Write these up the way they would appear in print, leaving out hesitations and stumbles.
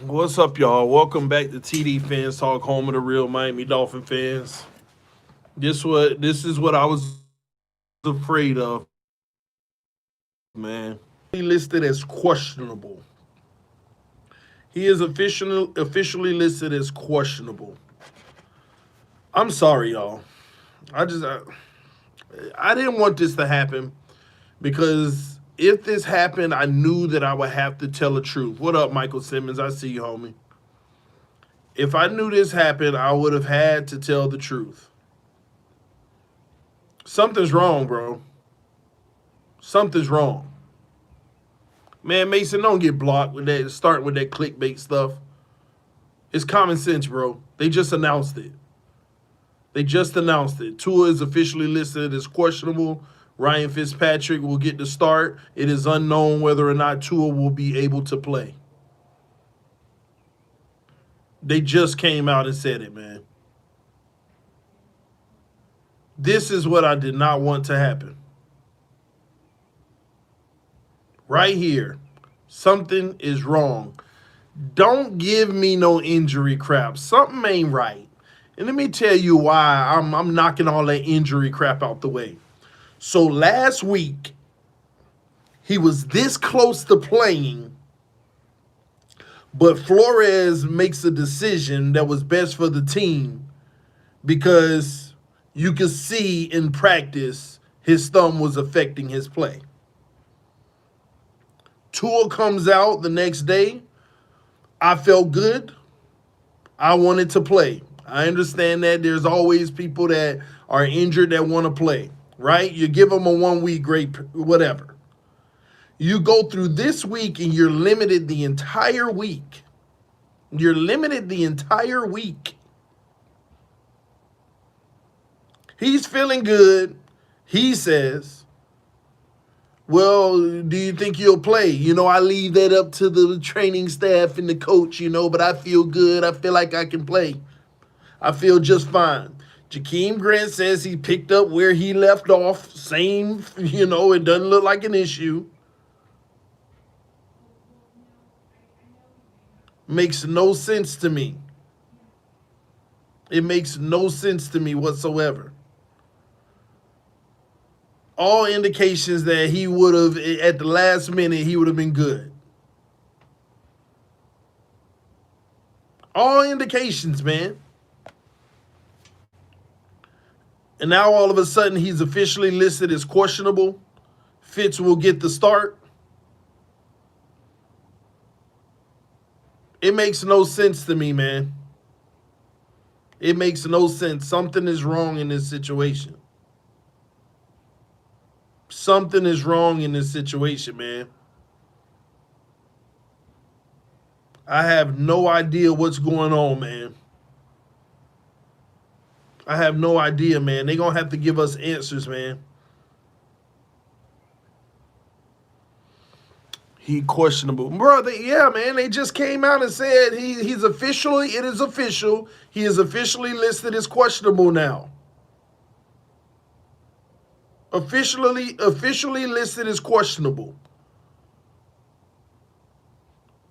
What's up, y'all? Welcome back to TDPHINSTALK, home of the real Miami Dolphin fans. This is what I was afraid of, man. He listed as questionable. He is officially listed as questionable. I'm sorry, y'all. I didn't want this to happen because if this happened, I knew that I would have to tell the truth. What up, Michael Simmons? I see you, homie. If I knew this happened, I would have had to tell the truth. Something's wrong, bro. Something's wrong. Man, Mason, don't get blocked with that. Starting with that clickbait stuff. It's common sense, bro. They just announced it. Tua is officially listed as questionable. Ryan Fitzpatrick will get the start. It is unknown whether or not Tua will be able to play. They just came out and said it, man. This is what I did not want to happen. Right here, something is wrong. Don't give me no injury crap. Something ain't right. And let me tell you why I'm knocking all that injury crap out the way. So last week, he was this close to playing, but Flores makes a decision that was best for the team because you could see in practice his thumb was affecting his play. Tua comes out the next day. I felt good. I wanted to play. I understand that there's always people that are injured that want to play, right? You give them a 1 week grace, whatever. You go through this week and you're limited the entire week. You're limited the entire week. He's feeling good. He says, well, do you think you'll play? I leave that up to the training staff and the coach, but I feel good. I feel like I can play. I feel just fine. Jakeem Grant says he picked up where he left off. Same, it doesn't look like an issue. Makes no sense to me. It makes no sense to me whatsoever. All indications that he would have, at the last minute, he would have been good. All indications, man. And now all of a sudden he's officially listed as questionable. Fitz will get the start. It makes no sense to me, man. It makes no sense. Something is wrong in this situation. Something is wrong in this situation, man. I have no idea what's going on, man. I have no idea, man. They're going to have to give us answers, man. He questionable. Bro, man, they just came out and said it is official. He is officially listed as questionable now. Officially listed as questionable.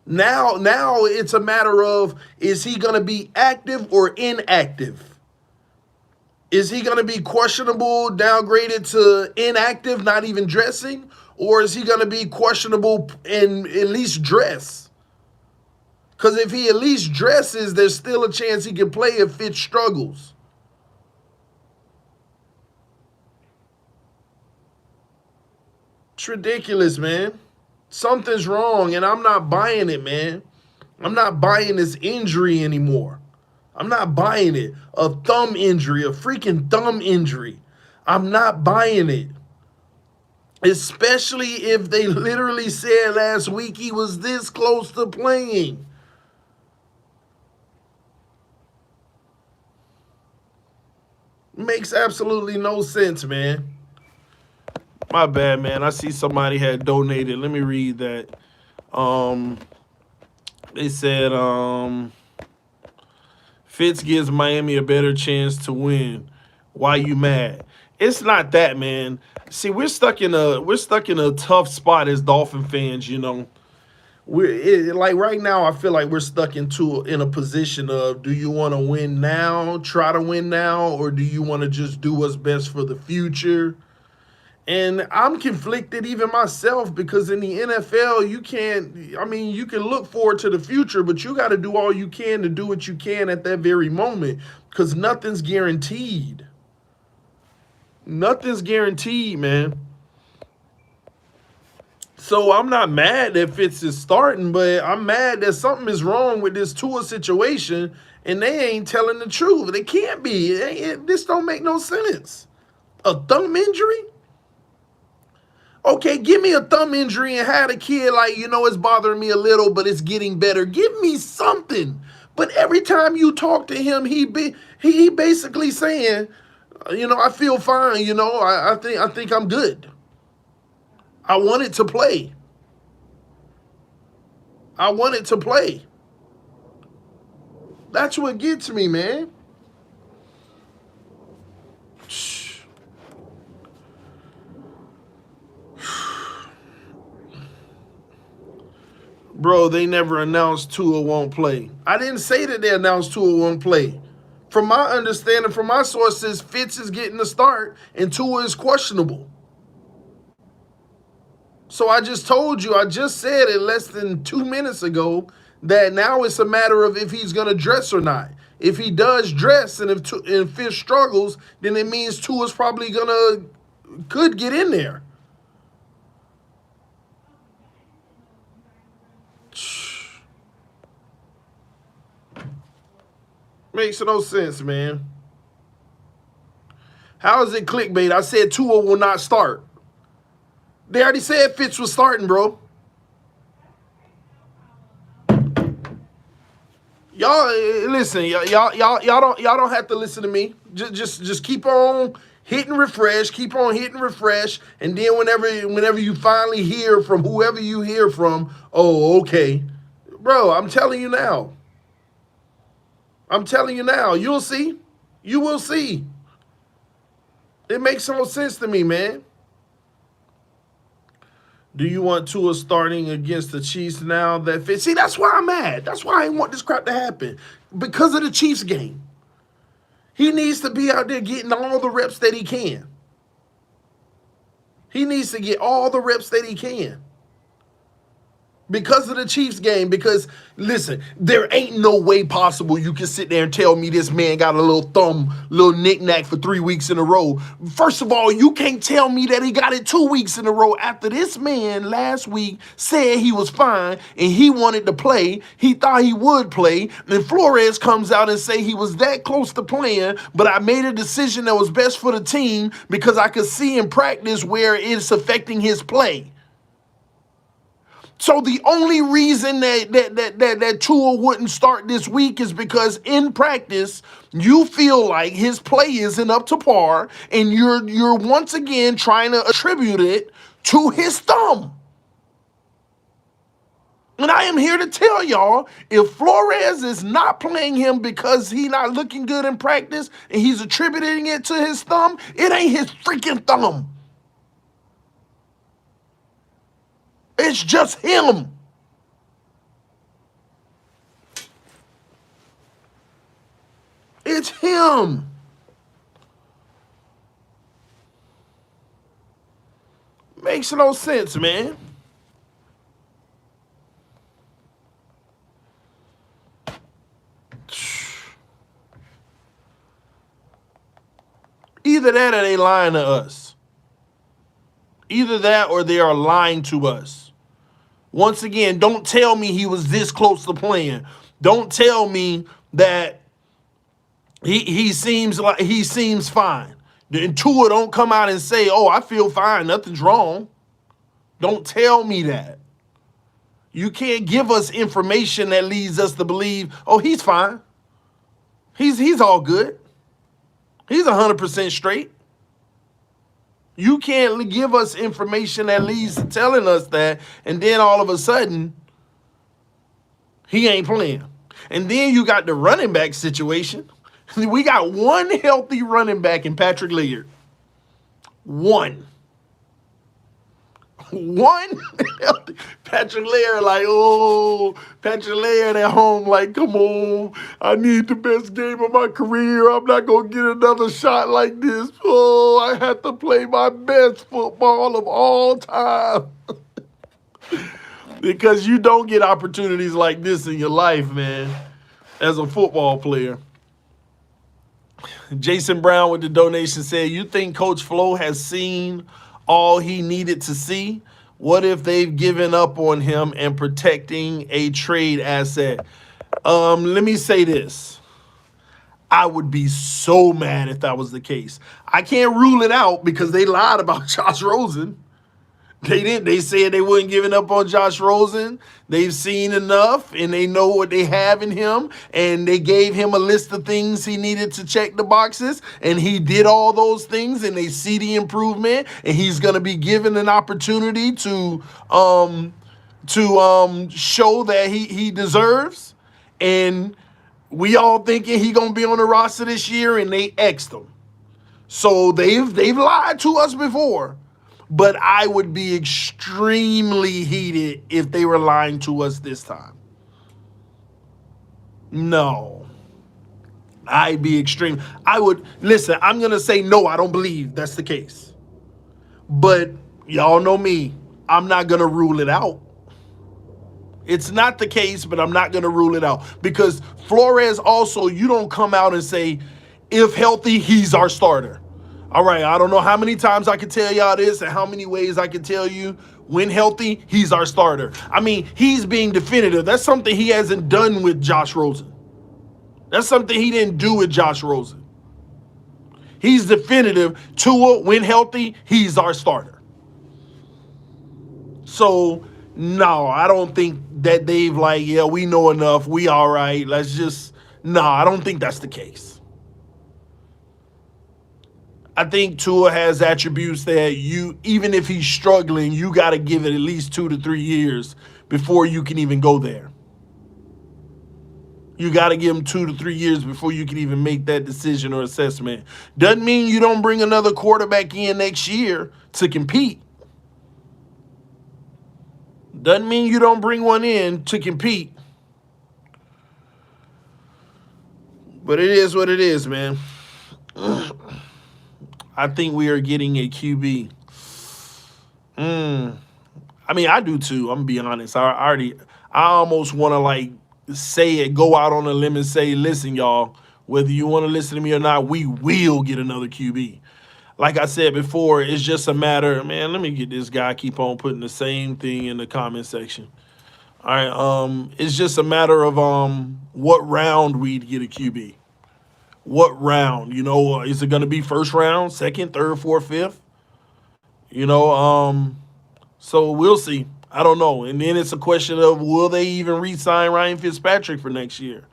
Now it's a matter of, is he going to be active or inactive? Is he going to be questionable, downgraded to inactive, not even dressing? Or is he going to be questionable and at least dress? Because if he at least dresses, there's still a chance he can play if Fitz struggles. It's ridiculous, man. Something's wrong, and I'm not buying it, man. I'm not buying this injury anymore. I'm not buying it. A thumb injury, a freaking thumb injury. I'm not buying it. Especially if they literally said last week he was this close to playing. Makes absolutely no sense, man. My bad, man. I see somebody had donated. Let me read that. They said Fitz gives Miami a better chance to win. Why you mad? It's not that, man. See, we're stuck in a tough spot as Dolphin fans, like right now, I feel like we're stuck in a position of, do you want to win now, try to win now, or do you want to just do what's best for the future? And I'm conflicted even myself, because in the NFL, you can't, I mean, you can look forward to the future, but you got to do all you can to do what you can at that very moment, because nothing's guaranteed. Nothing's guaranteed, man. So I'm not mad that Fitz is starting, but I'm mad that something is wrong with this Tua situation, and they ain't telling the truth. They can't be. This don't make no sense. A thumb injury? Okay, give me a thumb injury and have a kid like, it's bothering me a little, but it's getting better. Give me something. But every time you talk to him, he basically saying, I feel fine. I think I'm good. I wanted to play. I wanted to play. That's what gets me, man. Bro, they never announced Tua won't play. I didn't say that they announced Tua won't play. From my understanding, from my sources, Fitz is getting the start and Tua is questionable. So I just told you, I just said it less than 2 minutes ago, that now it's a matter of if he's going to dress or not. If he does dress and if Fitz struggles, then it means Tua's probably could get in there. Makes no sense, man. How is it clickbait? I said Tua will not start. They already said Fitz was starting, bro. Y'all listen. Y'all don't have to listen to me. Just keep on hitting refresh. Keep on hitting refresh, and then whenever you finally hear from whoever you hear from, oh, okay, bro. I'm telling you now. I'm telling you now. You'll see. You will see. It makes no sense to me, man. Do you want Tua starting against the Chiefs now? See, that's why I'm mad. That's why I didn't want this crap to happen. Because of the Chiefs game. He needs to be out there getting all the reps that he can. He needs to get all the reps that he can. Because of the Chiefs game. Because, listen, there ain't no way possible you can sit there and tell me this man got a little knick-knack for 3 weeks in a row. First of all, you can't tell me that he got it 2 weeks in a row after this man last week said he was fine and he wanted to play. He thought he would play. And Flores comes out and say he was that close to playing, but I made a decision that was best for the team because I could see in practice where it's affecting his play. So the only reason that Tua wouldn't start this week is because in practice you feel like his play isn't up to par, and you're once again trying to attribute it to his thumb. And I am here to tell y'all, if Flores is not playing him because he's not looking good in practice and he's attributing it to his thumb, it ain't his freaking thumb. It's just him. It's him. Makes no sense, man. Either that or they lying to us. Either that or they are lying to us. Once again, don't tell me he was this close to playing. Don't tell me that he seems fine. And Tua don't come out and say, oh, I feel fine, nothing's wrong. Don't tell me that. You can't give us information that leads us to believe, oh, he's fine. He's all good. He's 100% straight. You can't give us information that leads to telling us that, and then all of a sudden, he ain't playing. And then you got the running back situation. We got one healthy running back in Patrick Leggett. One. One, Patrick Laird, like, oh, Patrick Laird at home, like, come on, I need the best game of my career. I'm not going to get another shot like this. Oh, I have to play my best football of all time. Because you don't get opportunities like this in your life, man, as a football player. Jason Brown with the donation said, you think Coach Flo has seen all he needed to see? What if they've given up on him and protecting a trade asset? Let me say this. I would be so mad if that was the case. I can't rule it out because they lied about Josh Rosen. They didn't. They said they weren't giving up on Josh Rosen. They've seen enough, and they know what they have in him, and they gave him a list of things he needed to check the boxes, and he did all those things, and they see the improvement, and he's going to be given an opportunity to show that he deserves. And we all thinking he going to be on the roster this year, and they X'd him. So they've lied to us before. But I would be extremely heated if they were lying to us this time. No. I'd be extreme. Listen, I'm going to say no, I don't believe that's the case. But y'all know me. I'm not going to rule it out. It's not the case, but I'm not going to rule it out. Because Flores also, you don't come out and say, if healthy, he's our starter. All right, I don't know how many times I can tell y'all this and how many ways I can tell you when healthy, he's our starter. I mean, he's being definitive. That's something he hasn't done with Josh Rosen. That's something he didn't do with Josh Rosen. He's definitive. Tua, when healthy, he's our starter. So, no, I don't think that they've like, yeah, we know enough. We all right. Let's just, no, I don't think that's the case. I think Tua has attributes that even if he's struggling, you got to give it at least 2 to 3 years before you can even go there. You got to give him 2 to 3 years before you can even make that decision or assessment. Doesn't mean you don't bring another quarterback in next year to compete. Doesn't mean you don't bring one in to compete. But it is what it is, man. I think we are getting a QB. I mean, I do too. I'm gonna be honest. I almost want to like say it, go out on a limb and say, listen, y'all, whether you want to listen to me or not, we will get another QB. Like I said before, it's just a matter, man, let me get this guy keep on putting the same thing in the comment section. All right, it's just a matter of what round we'd get a QB. What round? You know, is it going to be first round, second, third, fourth, fifth? You know, so we'll see. I don't know. And then it's a question of will they even re-sign Ryan Fitzpatrick for next year?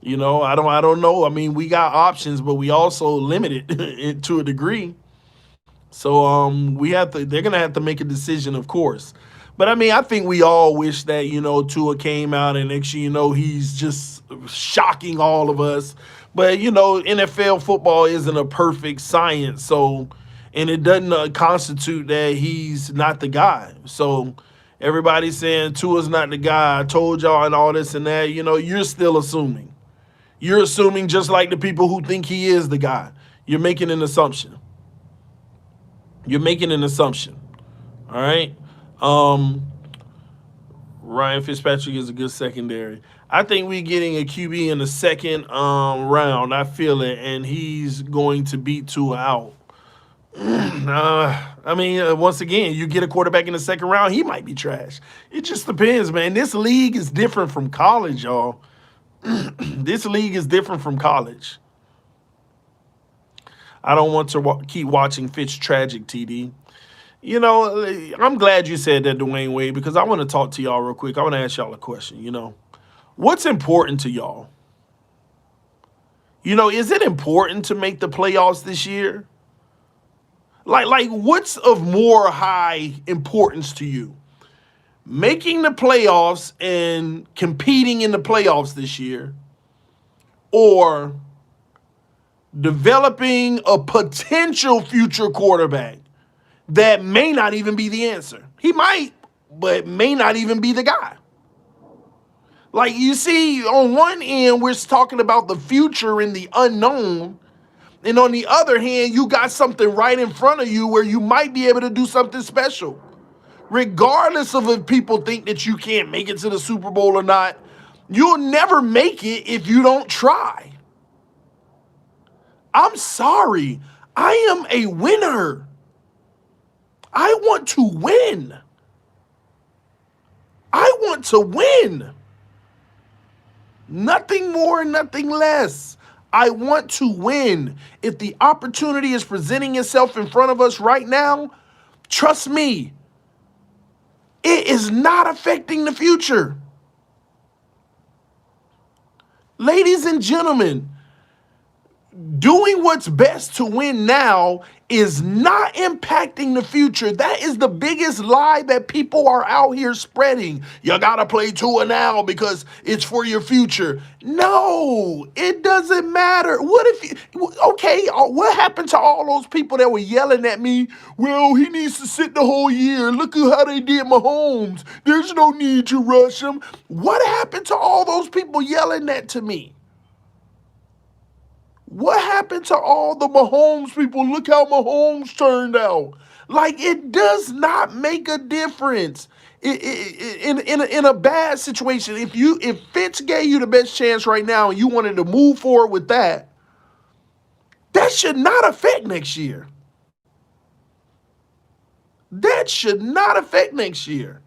You know, I don't know. I mean, we got options, but we also limited to a degree. So they're gonna have to make a decision, of course. But I mean, I think we all wish that, you know, Tua came out and next you know he's just shocking all of us. But, you know, NFL football isn't a perfect science. So, and it doesn't constitute that he's not the guy. So everybody's saying Tua's not the guy. I told y'all and all this and that. You know, you're still assuming. You're assuming just like the people who think he is the guy. You're making an assumption. You're making an assumption. All right? Ryan Fitzpatrick is a good secondary. I think we're getting a QB in the second round. I feel it, and he's going to beat Tua out. I mean, once again, you get a quarterback in the second round, he might be trash. It just depends, man. This league is different from college, y'all. This league is different from college. I don't want to keep watching Fitz tragic, TD. You know, I'm glad you said that, Dwayne Wade, because I want to talk to y'all real quick. I want to ask y'all a question, you know. What's important to y'all? You know, is it important to make the playoffs this year? Like what's of more high importance to you? Making the playoffs and competing in the playoffs this year, or developing a potential future quarterback that may not even be the answer? He might, but may not even be the guy. Like, you see, on one end, we're talking about the future and the unknown. And on the other hand, you got something right in front of you where you might be able to do something special. Regardless of if people think that you can't make it to the Super Bowl or not, you'll never make it if you don't try. I'm sorry. I am a winner. I want to win. I want to win. Nothing more, nothing less. I want to win. If the opportunity is presenting itself in front of us right now, trust me, it is not affecting the future. Ladies and gentlemen, doing what's best to win now is not impacting the future. That is the biggest lie that people are out here spreading. You gotta play Tua now because it's for your future. No, it doesn't matter. What what happened to all those people that were yelling at me? Well, he needs to sit the whole year. Look at how they did Mahomes. There's no need to rush him. What happened to all those people yelling that to me? What happened to all the Mahomes people? Look how Mahomes turned out. Like, it does not make a difference. In a bad situation, if Fitz gave you the best chance right now and you wanted to move forward with that, that should not affect next year. That should not affect next year.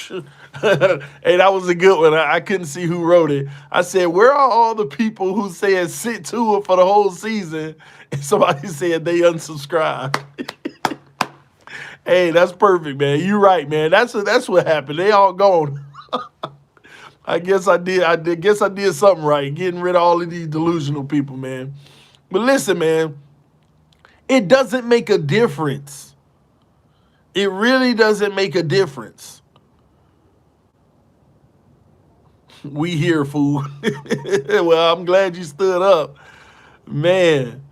Hey, that was a good one. I couldn't see who wrote it. I said, where are all the people who said sit to it for the whole season? And somebody said they unsubscribed. Hey, that's perfect, man. You're right, man. That's what happened. They all gone. I guess I did something right, getting rid of all of these delusional people, man. But listen, man, it doesn't make a difference. It really doesn't make a difference. We here, fool. Well, I'm glad you stood up. Man.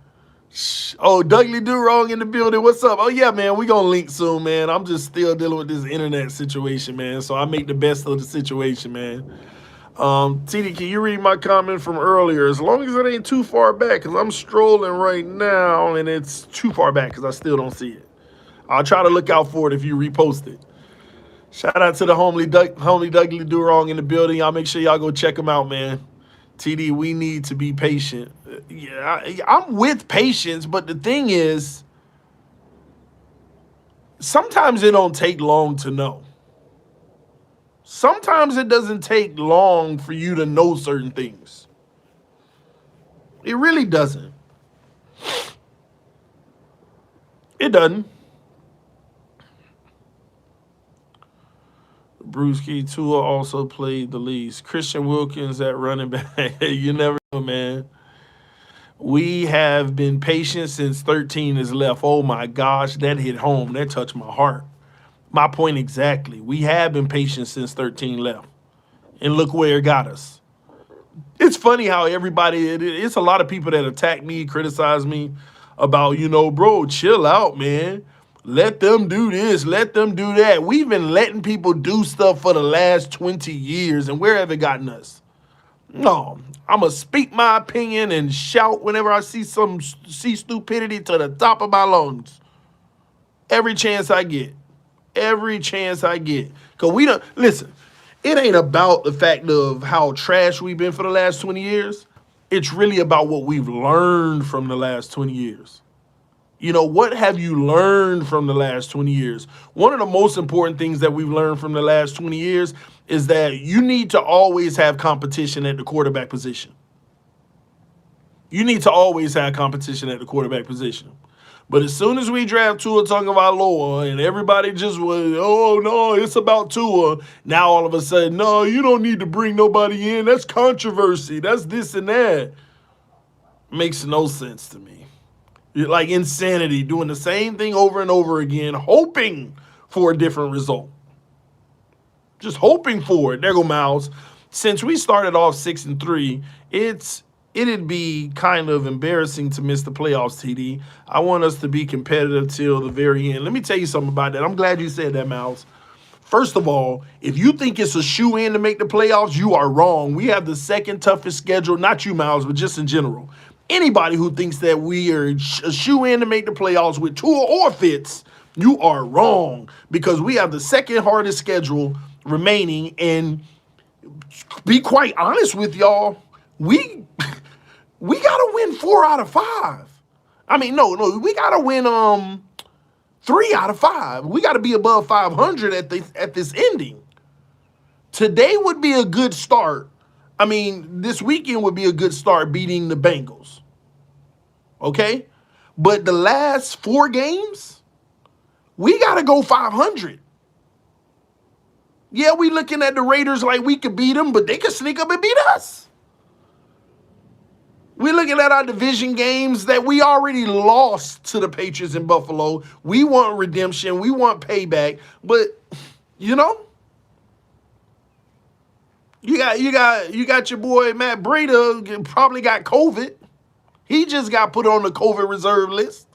Oh, Dougley Do Wrong in the building. What's up? Oh, yeah, man. We gonna link soon, man. I'm just still dealing with this internet situation, man. So I make the best of the situation, man. TD, can you read my comment from earlier? As long as it ain't too far back, because I'm strolling right now, and it's too far back because I still don't see it. I'll try to look out for it if you repost it. Shout out to the homely Dougley Do Wrong in the building. Y'all make sure y'all go check him out, man. TD, we need to be patient. Yeah, I'm with patience, but the thing is, sometimes it don't take long to know. Sometimes it doesn't take long for you to know certain things. It really doesn't. It doesn't. Brewski Tua also played the least. Christian Wilkins at running back. You never know, man. We have been patient since 13 is left. Oh, my gosh, that hit home. That touched my heart. My point exactly. We have been patient since 13 left. And look where it got us. It's funny how it's a lot of people that attack me, criticize me about, bro, chill out, man. Let them do this. Let them do that. We've been letting people do stuff for the last 20 years, and where have it gotten us? No, I'm going to speak my opinion and shout whenever I see stupidity to the top of my lungs. Every chance I get. Every chance I get. Because listen, it ain't about the fact of how trash we've been for the last 20 years. It's really about what we've learned from the last 20 years. What have you learned from the last 20 years? One of the most important things that we've learned from the last 20 years is that you need to always have competition at the quarterback position. You need to always have competition at the quarterback position. But as soon as we draft Tua Tagovailoa and everybody just was, oh, no, it's about Tua, now all of a sudden, no, you don't need to bring nobody in. That's controversy. That's this and that. Makes no sense to me. Like insanity, doing the same thing over and over again, hoping for a different result. Just hoping for it. There go Miles. Since we started off 6-3, it's it'd be kind of embarrassing to miss the playoffs, TD. I want us to be competitive till the very end. Let me tell you something about that. I'm glad you said that, Miles. First of all, if you think it's a shoe-in to make the playoffs, you are wrong. We have the second toughest schedule, not you, Miles, but just in general. Anybody who thinks that we are a shoe-in to make the playoffs with Tua or Fitz, you are wrong, because we have the second hardest schedule remaining. And be quite honest with y'all, we gotta win 4 out of 5. I mean, no, we gotta win 3 out of 5. We gotta be above 500 at this ending. Today would be a good start. I mean, this weekend would be a good start beating the Bengals. Okay? But the last 4 games, we gotta go 500. Yeah, we looking at the Raiders like we could beat them, but they could sneak up and beat us. We're looking at our division games that we already lost to the Patriots in Buffalo. We want redemption. We want payback. But, you know, you got your boy Matt Breida probably got COVID. He just got put on the COVID reserve list.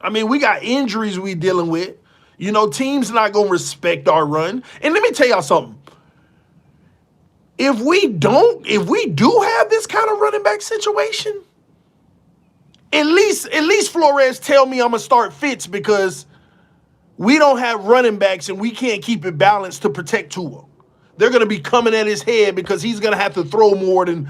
I mean, we got injuries we dealing with. You know, teams not going to respect our run. And let me tell y'all something. If we do have this kind of running back situation, at least Flores tell me I'm going to start Fitz, because we don't have running backs and we can't keep it balanced to protect Tua. They're going to be coming at his head because he's going to have to throw more than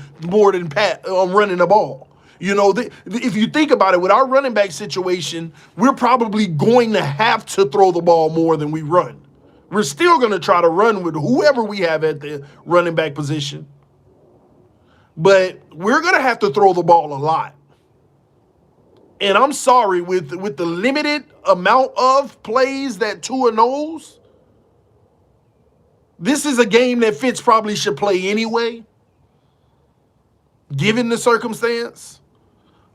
Pat running the ball. You know, if you think about it, with our running back situation, we're probably going to have to throw the ball more than we run. We're still going to try to run with whoever we have at the running back position. But we're going to have to throw the ball a lot. And I'm sorry, with the limited amount of plays that Tua knows, this is a game that Fitz probably should play anyway, given the circumstance.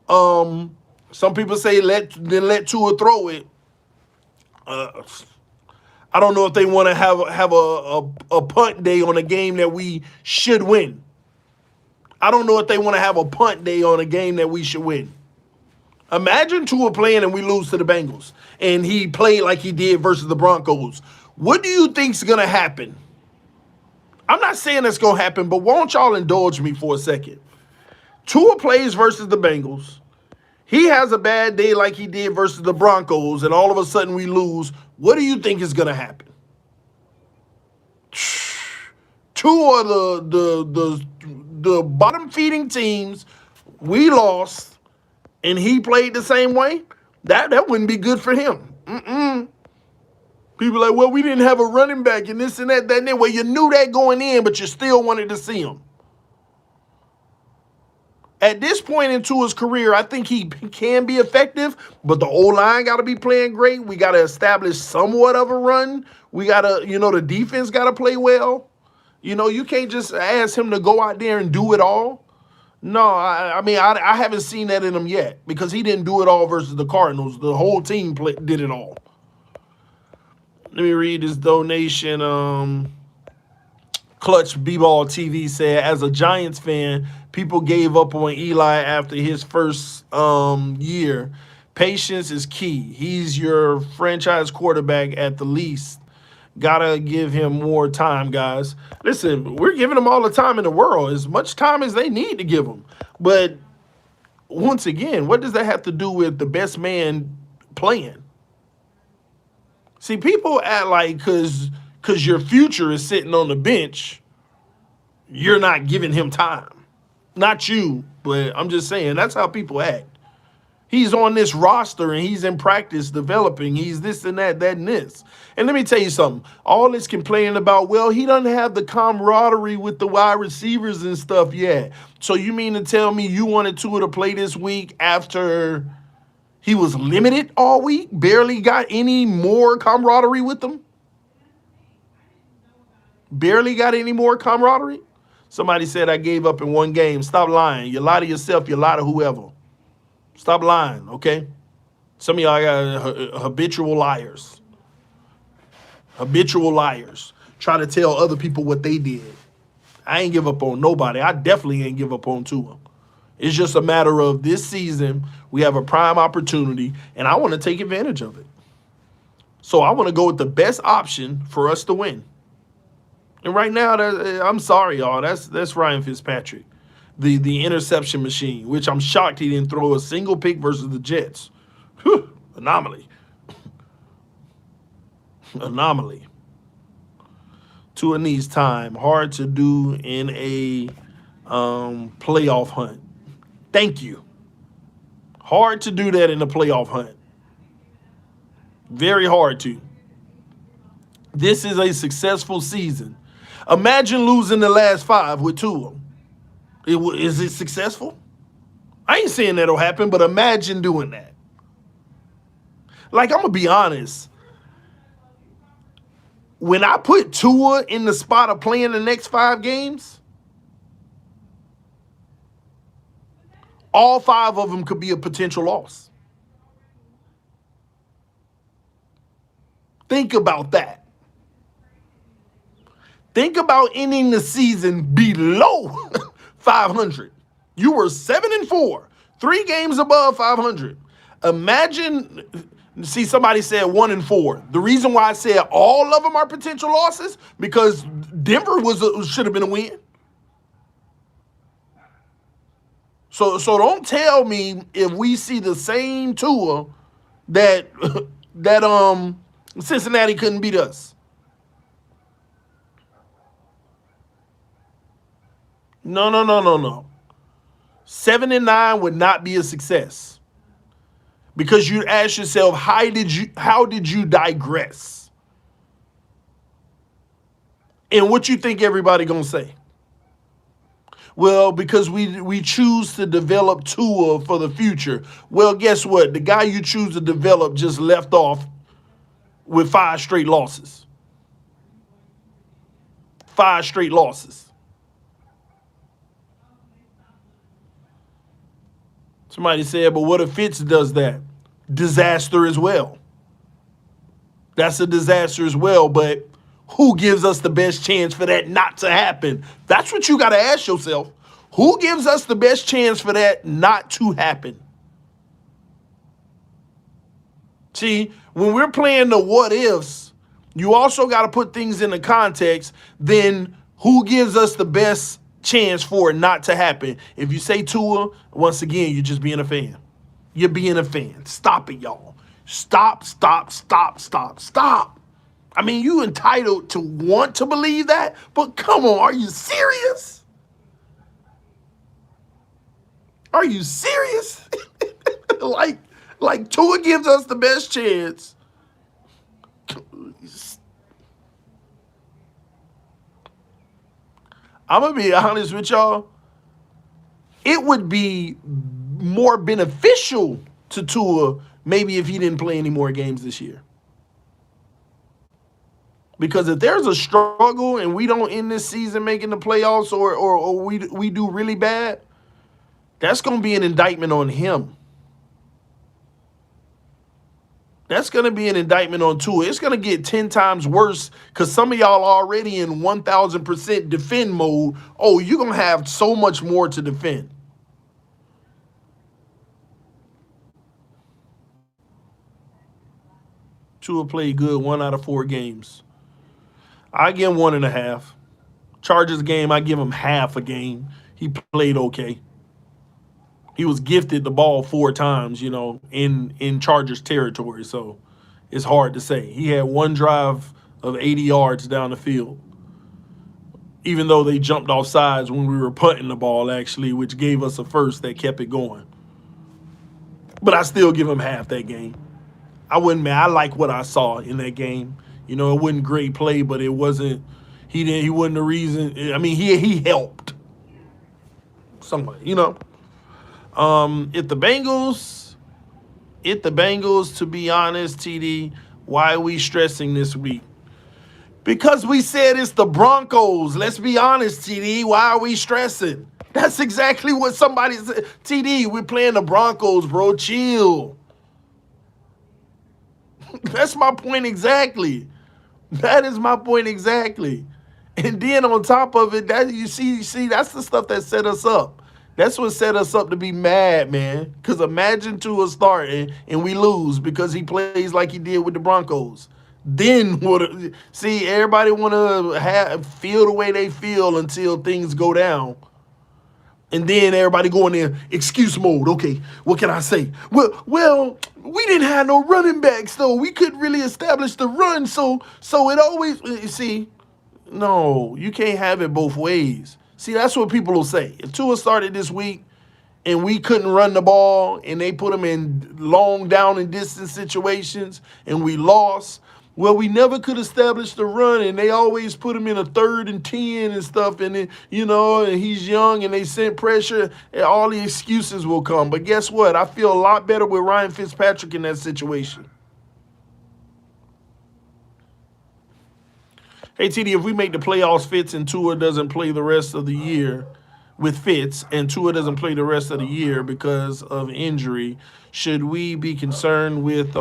Some people say let Tua throw it. I don't know if they want to have a punt day on a game that we should win. I don't know if they want to have a punt day on a game that we should win. Imagine Tua playing and we lose to the Bengals, and he played like he did versus the Broncos. What do you think's going to happen? I'm not saying that's going to happen, but won't y'all indulge me for a second? Tua plays versus the Bengals. He has a bad day like he did versus the Broncos, and all of a sudden we lose. What do you think is going to happen? Two of the bottom-feeding teams, we lost, and he played the same way. That wouldn't be good for him. People are like, well, we didn't have a running back and this and that and that. Well, you knew that going in, but you still wanted to see him. At this point into his career, I think he can be effective, but the O-line got to be playing great. We got to establish somewhat of a run. We got to, the defense got to play well. You can't just ask him to go out there and do it all. No, I haven't seen that in him yet, because he didn't do it all versus the Cardinals. The whole team did it all. Let me read this donation. Clutch B-Ball TV said, as a Giants fan, people gave up on Eli after his first year. Patience is key. He's your franchise quarterback at the least. Gotta give him more time, guys. Listen, we're giving them all the time in the world, as much time as they need to give them. But once again, what does that have to do with the best man playing? See, people act like because your future is sitting on the bench, you're not giving him time. Not you, but I'm just saying that's how people act. He's on this roster and he's in practice developing. He's this and that and this. And let me tell you something. All this complaining about, well, he doesn't have the camaraderie with the wide receivers and stuff yet. So you mean to tell me you wanted Tua to play this week after he was limited all week? Barely got any more camaraderie with them? Barely got any more camaraderie? Somebody said I gave up in one game. Stop lying. You lie to yourself. You lie to whoever. Stop lying, okay? Some of y'all got habitual liars. Habitual liars. Try to tell other people what they did. I ain't give up on nobody. I definitely ain't give up on Tua. It's just a matter of this season, we have a prime opportunity, and I want to take advantage of it. So I want to go with the best option for us to win. And right now, I'm sorry, y'all. That's Ryan Fitzpatrick, the interception machine, which I'm shocked he didn't throw a single pick versus the Jets. Whew, anomaly. Anomaly. Tua needs time. Hard to do in a playoff hunt. Thank you. Hard to do that in a playoff hunt. Very hard to. This is a successful season. Imagine losing the last 5 with Tua. Is it successful? I ain't saying that'll happen, but imagine doing that. Like, I'm going to be honest. When I put Tua in the spot of playing the next 5 games, all 5 of them could be a potential loss. Think about that. Think about ending the season below 500. You were 7-4, 3 games above 500. Imagine, see, somebody said 1-4. The reason why I said all of them are potential losses, because Denver should have been a win. So don't tell me if we see the same Tua that Cincinnati couldn't beat us. No. 7-9 would not be a success. Because you ask yourself, how did you digress? And what you think everybody gonna say? Well, because we choose to develop Tua for the future. Well, guess what? The guy you choose to develop just left off with 5 straight losses. 5 straight losses. Somebody said, but what if Fitz does that? Disaster as well. That's a disaster as well, but who gives us the best chance for that not to happen? That's what you got to ask yourself. Who gives us the best chance for that not to happen? See, when we're playing the what ifs, you also got to put things into context. Then who gives us the best chance for it not to happen? If you say Tua, once again, you're just being a fan. You're being a fan. Stop it, y'all. Stop. I mean, you entitled to want to believe that, but come on, are you serious? Are you serious? like Tua gives us the best chance. I'm going to be honest with y'all. It would be more beneficial to Tua maybe if he didn't play any more games this year. Because if there's a struggle and we don't end this season making the playoffs or we do really bad, that's going to be an indictment on him. That's going to be an indictment on Tua. It's going to get 10 times worse because some of y'all are already in 1,000% defend mode. Oh, you're going to have so much more to defend. Tua played good 1 out of 4 games. I give him 1.5. Chargers game, I give him half a game. He played okay. He was gifted the ball 4 times, in Chargers territory. So it's hard to say. He had 1 drive of 80 yards down the field. Even though they jumped off sides when we were punting the ball, actually, which gave us a first that kept it going. But I still give him half that game. I like what I saw in that game. It wasn't great play, but it wasn't. He wasn't the reason. I mean, he helped somebody. If the Bengals, to be honest, TD, why are we stressing this week? Because we said it's the Broncos. Let's be honest, TD. Why are we stressing? That's exactly what somebody said. TD, we're playing the Broncos, bro. Chill. That's my point exactly. That is my point exactly. And then on top of it, that you see, that's the stuff that set us up. That's what set us up to be mad, man. Because imagine Tua starting and we lose because he plays like he did with the Broncos. Then what? See, everybody want to feel the way they feel until things go down. And then everybody going in excuse mode. Okay, what can I say? Well, we didn't have no running backs though. We couldn't really establish the run, so it always see. No, you can't have it both ways. See, that's what people will say. If Tua started this week and we couldn't run the ball and they put him in long down and distance situations and we lost, well, we never could establish the run, and they always put him in a 3rd and 10 and stuff, and then, and he's young, and they sent pressure, and all the excuses will come. But guess what? I feel a lot better with Ryan Fitzpatrick in that situation. Hey, TD, if we make the playoffs, Fitz and Tua doesn't play the rest of the year with Fitz, and Tua doesn't play the rest of the year because of injury, should we be concerned with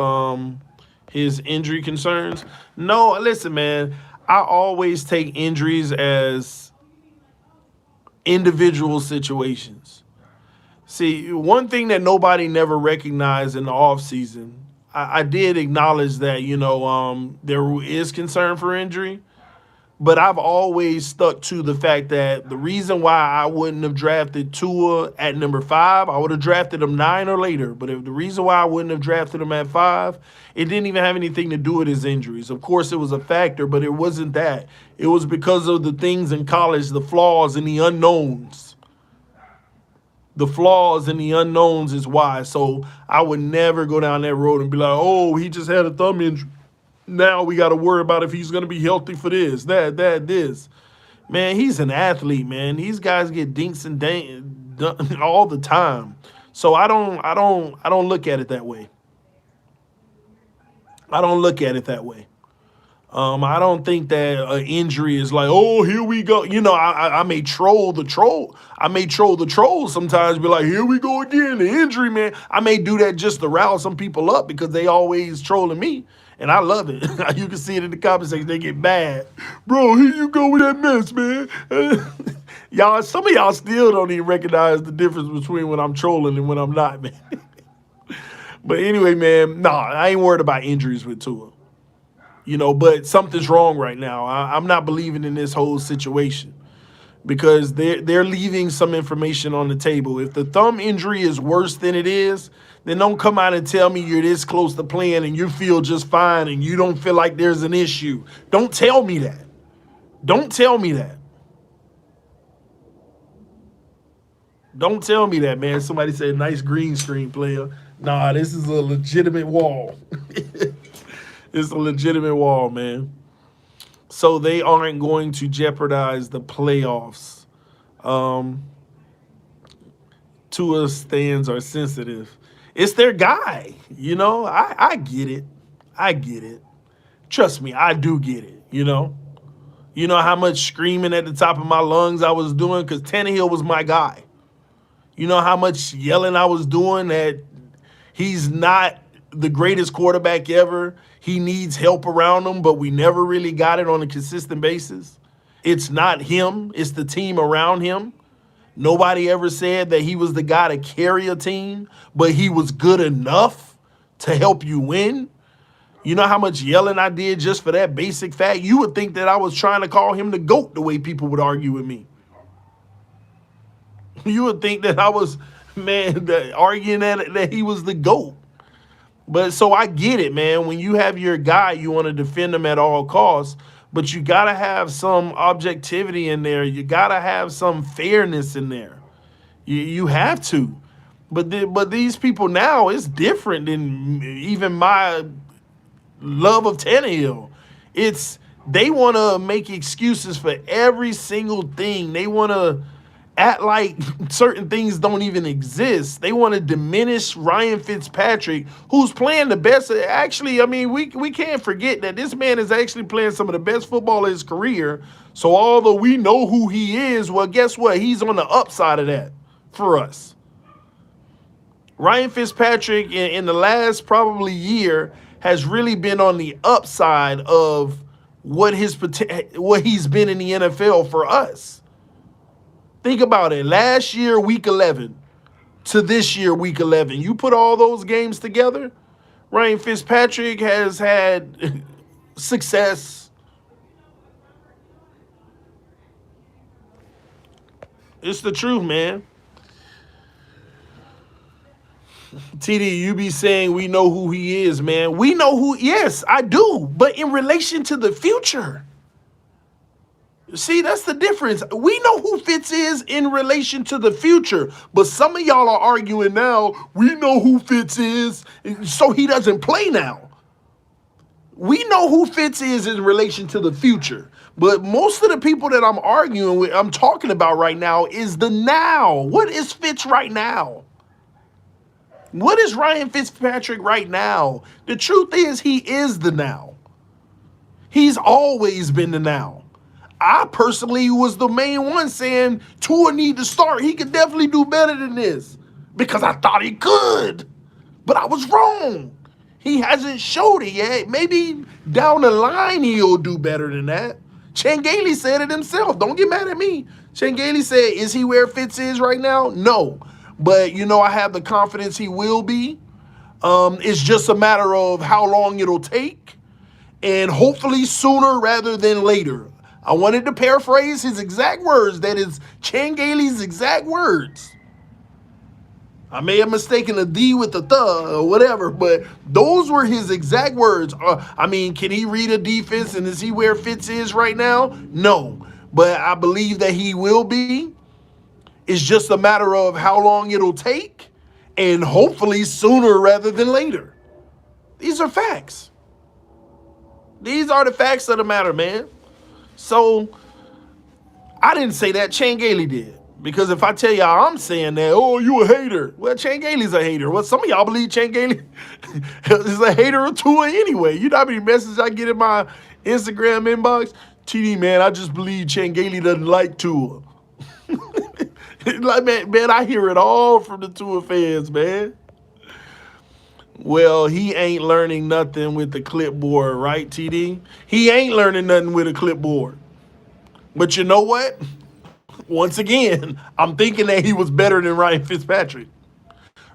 his injury concerns? No, listen, man. I always take injuries as individual situations. See, one thing that nobody never recognized in the offseason, I did acknowledge that, there is concern for injury. But I've always stuck to the fact that the reason why I wouldn't have drafted Tua at number 5, I would have drafted him 9 or later. But if the reason why I wouldn't have drafted him at 5, it didn't even have anything to do with his injuries. Of course, it was a factor, but it wasn't that. It was because of the things in college, the flaws and the unknowns. The flaws and the unknowns is why. So I would never go down that road and be like, oh, he just had a thumb injury. Now we got to worry about if he's going to be healthy for this, this. Man, he's an athlete, man. These guys get dinks and all the time. So I don't look at it that way. I don't look at it that way. I don't think that an injury is like, oh, here we go. I may troll the troll. I may troll the troll sometimes, be like, here we go again, the injury, man. I may do that just to rile some people up because they always trolling me. And I love it. You can see it in the comment section. They get mad. Bro, here you go with that mess, man. Y'all, some of y'all still don't even recognize the difference between when I'm trolling and when I'm not, man. But anyway, man, I ain't worried about injuries with Tua. But something's wrong right now. I'm not believing in this whole situation because they're leaving some information on the table. If the thumb injury is worse than it is, then don't come out and tell me you're this close to playing and you feel just fine and you don't feel like there's an issue. Don't tell me that. Don't tell me that. Don't tell me that, man. Somebody said, nice green screen, player. Nah, this is a legitimate wall. It's a legitimate wall, man. So they aren't going to jeopardize the playoffs. Tua's stands are sensitive. It's their guy, I get it. I get it. Trust me, I do get it, You know how much screaming at the top of my lungs I was doing because Tannehill was my guy. You know how much yelling I was doing that he's not the greatest quarterback ever. He needs help around him, but we never really got it on a consistent basis. It's not him. It's the team around him. Nobody ever said that he was the guy to carry a team, but he was good enough to help you win. You know how much yelling I did just for that basic fact? You would think that I was trying to call him the GOAT the way people would argue with me. You would think that I was, arguing that he was the GOAT. But so I get it, man. When you have your guy, you want to defend him at all costs. But you got to have some objectivity in there. You got to have some fairness in there. You have to. But these people now, it's different than even my love of Tannehill. They want to make excuses for every single thing. They want to act like certain things don't even exist. They want to diminish Ryan Fitzpatrick, who's playing the best. Actually, we can't forget that this man is actually playing some of the best football of his career. So although we know who he is, well, guess what? He's on the upside of that for us. Ryan Fitzpatrick in the last probably year has really been on the upside of what he's been in the NFL for us. Think about it. Last year, week 11 to this year, week 11. You put all those games together, Ryan Fitzpatrick has had success. It's the truth, man. TD, you be saying we know who he is, man. We know who, yes, I do. But in relation to the future. See, that's the difference. We know who Fitz is in relation to the future. But some of y'all are arguing now, we know who Fitz is, so he doesn't play now. We know who Fitz is in relation to the future. But most of the people that I'm arguing with, I'm talking about right now, is the now. What is Fitz right now? What is Ryan Fitzpatrick right now? The truth is, he is the now. He's always been the now. I personally was the main one saying Tua need to start. He could definitely do better than this because I thought he could, but I was wrong. He hasn't showed it yet. Maybe down the line he'll do better than that. Changeli said it himself. Don't get mad at me. Changeli said, is he where Fitz is right now? No. But, you know, I have the confidence he will be. It's just a matter of how long it'll take. And hopefully sooner rather than later. I wanted to paraphrase his exact words. That is Changeli's exact words. I may have mistaken a D with a th or whatever, but those were his exact words. I mean, can he read a defense and is he where Fitz is right now? No. But I believe that he will be. It's just a matter of how long it'll take and hopefully sooner rather than later. These are facts. These are the facts of the matter, man. So I didn't say that. Changeli did. Because if I tell y'all I'm saying that, oh, you a hater. Well, Changeli's a hater. Well, some of y'all believe Changeli is a hater of Tua anyway. You know how many messages I get in my Instagram inbox? TD, man, I just believe Changeli doesn't like Tua. Like, man, I hear it all from the Tua fans, man. Well, he ain't learning nothing with the clipboard, right, TD? He ain't learning nothing with a clipboard. But you know what? Once again, I'm thinking that he was better than Ryan Fitzpatrick.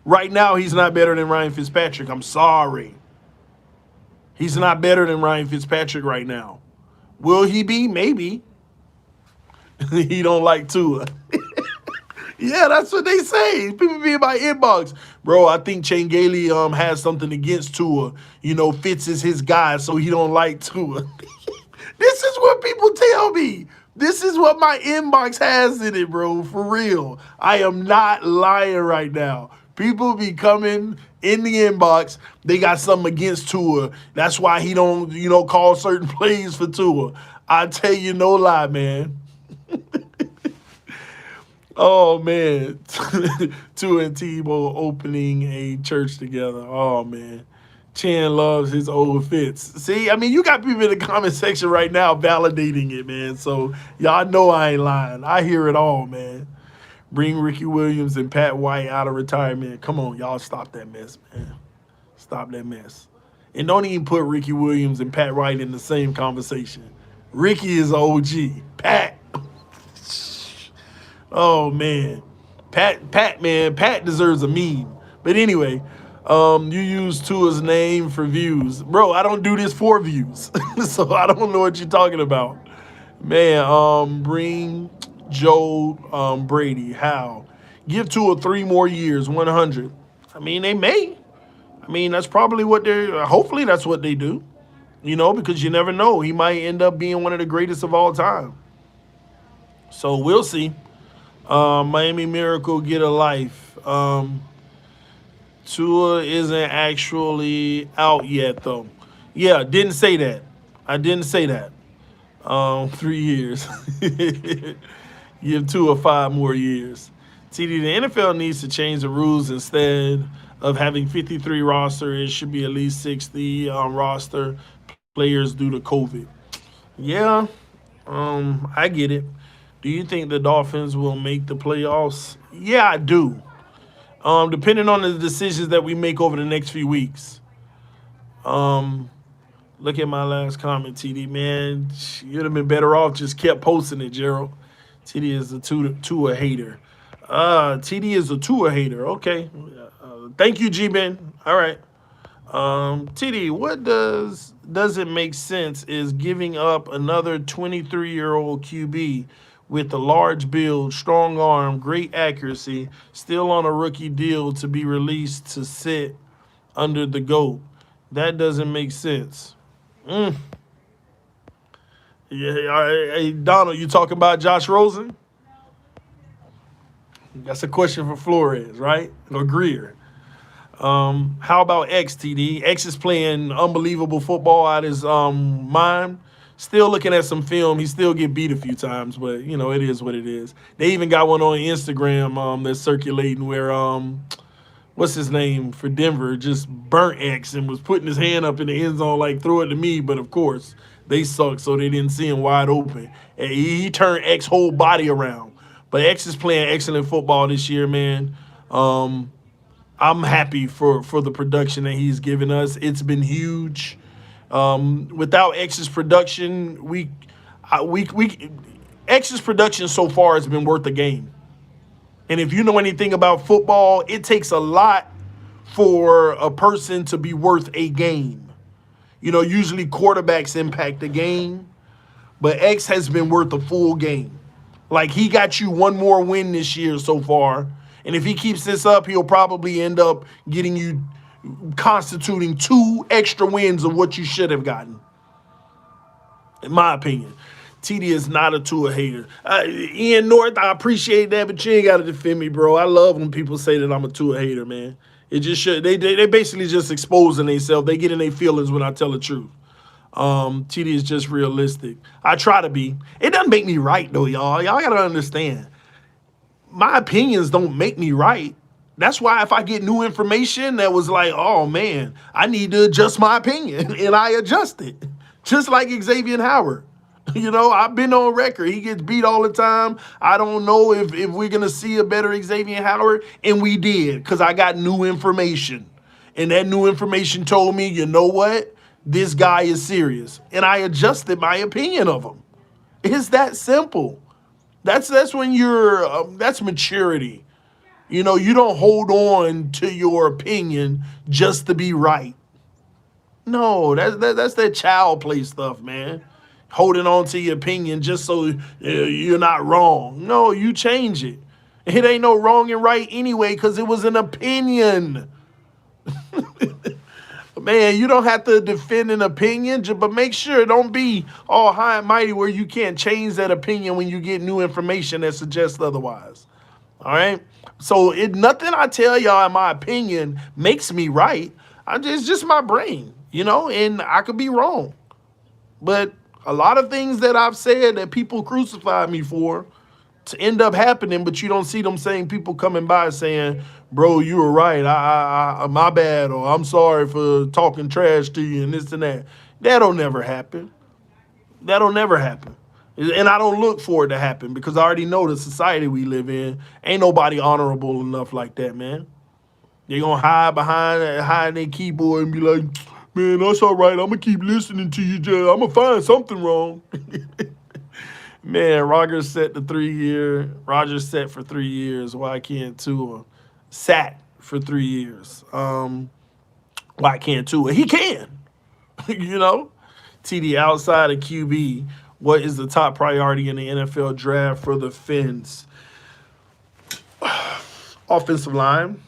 Right now, he's not better than Ryan Fitzpatrick. I'm sorry. He's not better than Ryan Fitzpatrick right now. Will he be? Maybe. He don't like Tua. Yeah, that's what they say. People be in my inbox. Bro, I think Changeli has something against Tua. You know, Fitz is his guy, so he don't like Tua. This is what people tell me. This is what my inbox has in it, bro, for real. I am not lying right now. People be coming in the inbox. They got something against Tua. That's why he don't, you know, call certain plays for Tua. I tell you no lie, man. Oh, man. Tua and Tebow opening a church together. Oh, man. Chan loves his old Fitz. See, I mean, you got people in the comment section right now validating it, man. So y'all know I ain't lying. I hear it all, man. Bring Ricky Williams and Pat White out of retirement. Come on, y'all, stop that mess, man. Stop that mess. And don't even put Ricky Williams and Pat White in the same conversation. Ricky is OG. Pat. Oh, man. Pat deserves a meme. But anyway, you use Tua's name for views. Bro, I don't do this for views. So I don't know what you're talking about. Man, bring Joe Brady. How? Give Tua 3 more years, 100. I mean, they may. I mean, that's probably what they're, hopefully that's what they do. You know, because you never know. He might end up being one of the greatest of all time. So we'll see. Miami Miracle, get a life. Tua isn't actually out yet, though. Yeah, didn't say that. I didn't say that. 3 years. Give Tua 5 more years. TD, the NFL needs to change the rules. Instead of having 53 roster, it should be at least 60 roster players due to COVID. Yeah, I get it. Do you think the Dolphins will make the playoffs? Yeah, I do. Depending on the decisions that we make over the next few weeks. Look at my last comment, TD. Man, you'd have been better off just kept posting it, Gerald. TD is a Tua hater. TD is a Tua hater. Okay. Thank you, G Ben. All right. TD, what doesn't make sense is giving up another 23-year-old QB with a large build, strong arm, great accuracy, still on a rookie deal to be released to sit under the GOAT. That doesn't make sense. Mm. Yeah, hey, Donald, you talking about Josh Rosen? That's a question for Flores, right? Or Greer. How about X, TD? X is playing unbelievable football out his mind. Still looking at some film. He still get beat a few times, but you know, it is what it is. They even got one on Instagram that's circulating where what's his name for Denver just burnt X and was putting his hand up in the end zone like throw it to me, but of course they suck, so they didn't see him wide open. And he turned X whole body around. But X is playing excellent football this year, man. I'm happy for the production that he's given us. It's been huge. Without X's production, X's production so far has been worth the game. And if you know anything about football, it takes a lot for a person to be worth a game. You know, usually quarterbacks impact the game, but X has been worth a full game. Like, he got you one more win this year so far. And if he keeps this up, he'll probably end up getting you constituting 2 extra wins of what you should have gotten. In my opinion. TD is not a Tua hater. Ian North, I appreciate that, but you ain't got to defend me, bro. I love when people say that I'm a Tua hater, man. It just should. They basically just exposing themselves. They get in their feelings when I tell the truth. TD is just realistic. I try to be. It doesn't make me right, though, y'all. Y'all got to understand. My opinions don't make me right. That's why if I get new information that was like, oh, man, I need to adjust my opinion, and I adjust it. Just like Xavier Howard. You know, I've been on record. He gets beat all the time. I don't know if we're going to see a better Xavier Howard, and we did because I got new information. And that new information told me, you know what? This guy is serious. And I adjusted my opinion of him. It's that simple. That's when you're, that's maturity. You know, you don't hold on to your opinion just to be right. No, that's that child play stuff, man. Holding on to your opinion just so you're not wrong. No, you change it. It ain't no wrong and right anyway because it was an opinion. Man, you don't have to defend an opinion, but make sure don't be all high and mighty where you can't change that opinion when you get new information that suggests otherwise. All right? So nothing I tell y'all in my opinion makes me right. It's just my brain, you know, and I could be wrong. But a lot of things that I've said that people crucify me for to end up happening, but you don't see them same people coming by saying, bro, you were right. I my bad, or I'm sorry for talking trash to you and this and that. That'll never happen. That'll never happen. And I don't look for it to happen because I already know the society we live in. Ain't nobody honorable enough like that, man. They're going to hide behind their keyboard and be like, man, that's all right. I'm going to keep listening to you, Jay. I'm going to find something wrong. Man, Rogers set for 3 years. Why can't Tua? Sat for 3 years. Why can't Tua? He can. You know? TD, outside of QB, what is the top priority in the NFL draft for the Fins? Offensive line.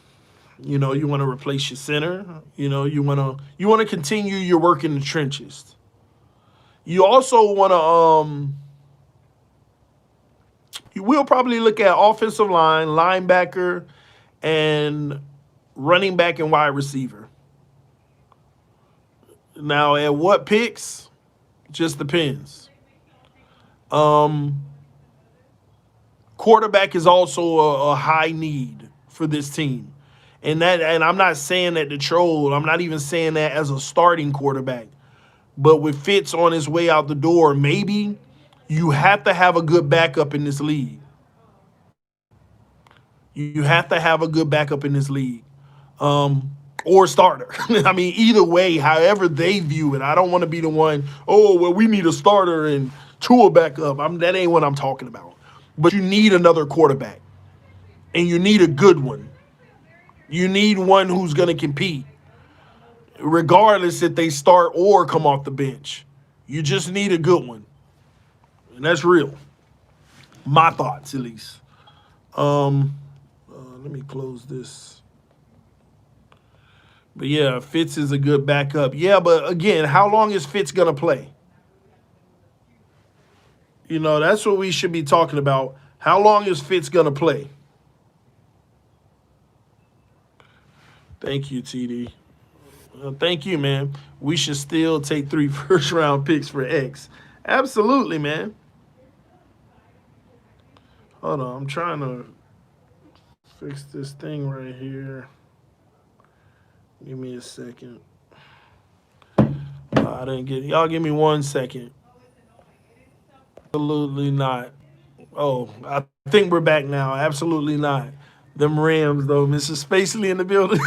You know, you want to replace your center. You know, you want to continue your work in the trenches. You also want to you will probably look at offensive line, linebacker, and running back and wide receiver. Now, at what picks? Just depends. Quarterback is also a high need for this team. And I'm not saying that to troll. I'm not even saying that as a starting quarterback. But with Fitz on his way out the door, maybe you have to have a good backup in this league. You have to have a good backup in this league. or starter. I mean, either way, however they view it. I don't want to be the one, oh, well, we need a starter and Tua back up. That ain't what I'm talking about. But you need another quarterback, and you need a good one. You need one who's going to compete, regardless if they start or come off the bench. You just need a good one. And that's real. My thoughts, at least. Let me close this. But yeah, Fitz is a good backup. Yeah, but again, how long is Fitz going to play? You know, that's what we should be talking about. How long is Fitz going to play? Thank you, TD. Thank you, man. We should still take 3 first-round picks for X. Absolutely, man. Hold on, I'm trying to fix this thing right here. Give me a second. I didn't get it. Y'all give me 1 second. Absolutely not. Oh, I think we're back now. Absolutely not. Them Rams, though, Mr. Spacely in the building.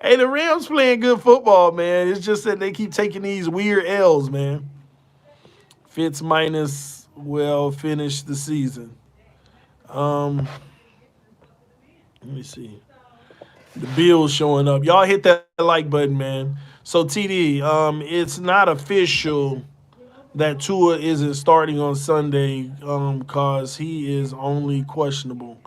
Hey, the Rams playing good football, man. It's just that they keep taking these weird L's, man. Fitz minus will finish the season. Let me see. The Bills showing up. Y'all hit that like button, man. So, TD, it's not official that Tua isn't starting on Sunday because he is only questionable.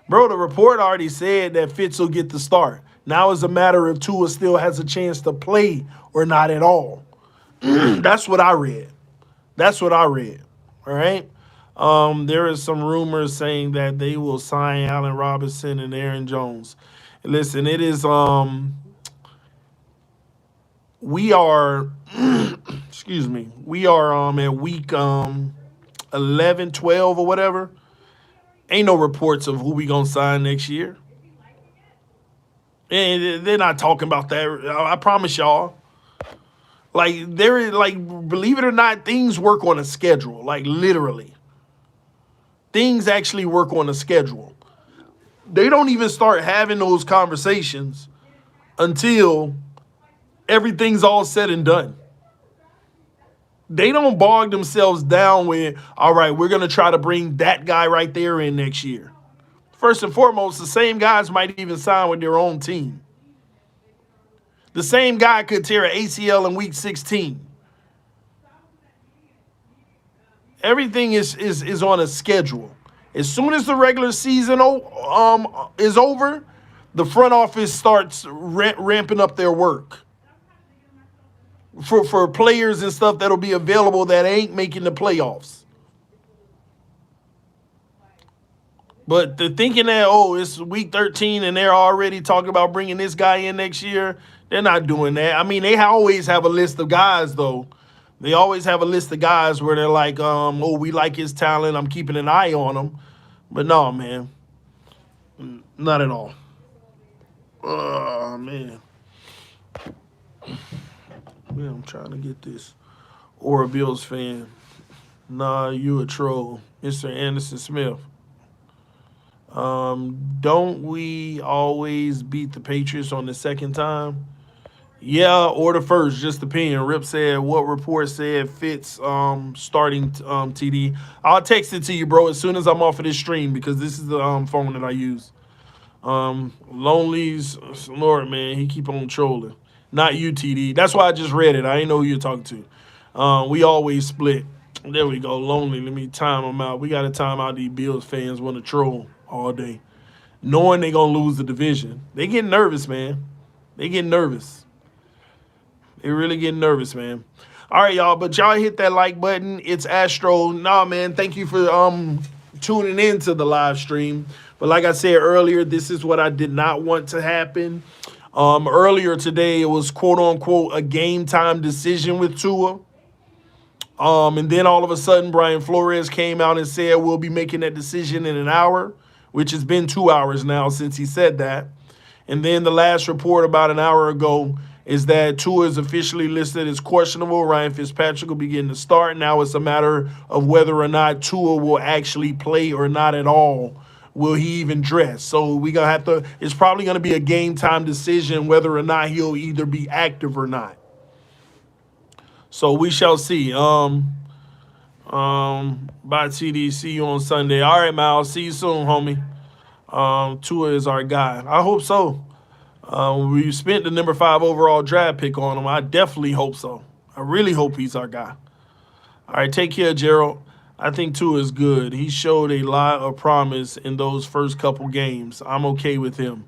Bro, the report already said that Fitz will get the start. Now it's a matter if Tua still has a chance to play or not at all. That's what I read. All right? There is some rumors saying that they will sign Allen Robinson and Aaron Jones. Listen, it is we are excuse me. We are at week 11, 12 or whatever. Ain't no reports of who we going to sign next year. And they're not talking about that. I promise y'all. Like, believe it or not, things work on a schedule. Like, literally. Things actually work on a schedule. They don't even start having those conversations until everything's all said and done. They don't bog themselves down with, all right, we're going to try to bring that guy right there in next year. First and foremost, the same guys might even sign with their own team. The same guy could tear an ACL in week 16. Everything is on a schedule. As soon as the regular season is over, the front office starts ramping up their work for players and stuff that'll be available that ain't making the playoffs. But the thinking that, it's week 13 and they're already talking about bringing this guy in next year, they're not doing that. I mean, they always have a list of guys, though. They always have a list of guys where they're like, we like his talent. I'm keeping an eye on him. But no, man. Not at all. Oh, man. Man, I'm trying to get this. Or a Bills fan. Nah, you a troll. Mr. Anderson Smith. Don't we always beat the Patriots on the second time? Yeah, or the first, just depending. Rip said, what report said Fitz starting TD? I'll text it to you, bro, as soon as I'm off of this stream because this is the phone that I use. Lonely's, Lord, man, he keep on trolling. Not you, TD. That's why I just read it. I ain't know who you're talking to. We always split. There we go. Lonely. Let me time them out. We got to time out these Bills fans want to troll all day. Knowing they going to lose the division. They get nervous, man. They get nervous. They really get nervous, man. All right, y'all. But y'all hit that like button. It's Astro. Nah, man. Thank you for tuning in to the live stream. But like I said earlier, this is what I did not want to happen. Earlier today, it was quote-unquote a game-time decision with Tua. And then all of a sudden, Brian Flores came out and said we'll be making that decision in an hour, which has been 2 hours now since he said that. And then the last report about an hour ago is that Tua is officially listed as questionable. Ryan Fitzpatrick will be getting the start. Now it's a matter of whether or not Tua will actually play or not at all will he even dress? So we gonna have to. It's probably gonna be a game time decision whether or not he'll either be active or not. So we shall see. Bye TD. See you on Sunday. All right, Miles. See you soon, homie. Tua is our guy. I hope so. We spent the number 5 overall draft pick on him. I definitely hope so. I really hope he's our guy. All right, take care, Gerald. I think Tua is good. He showed a lot of promise in those first couple games. I'm okay with him.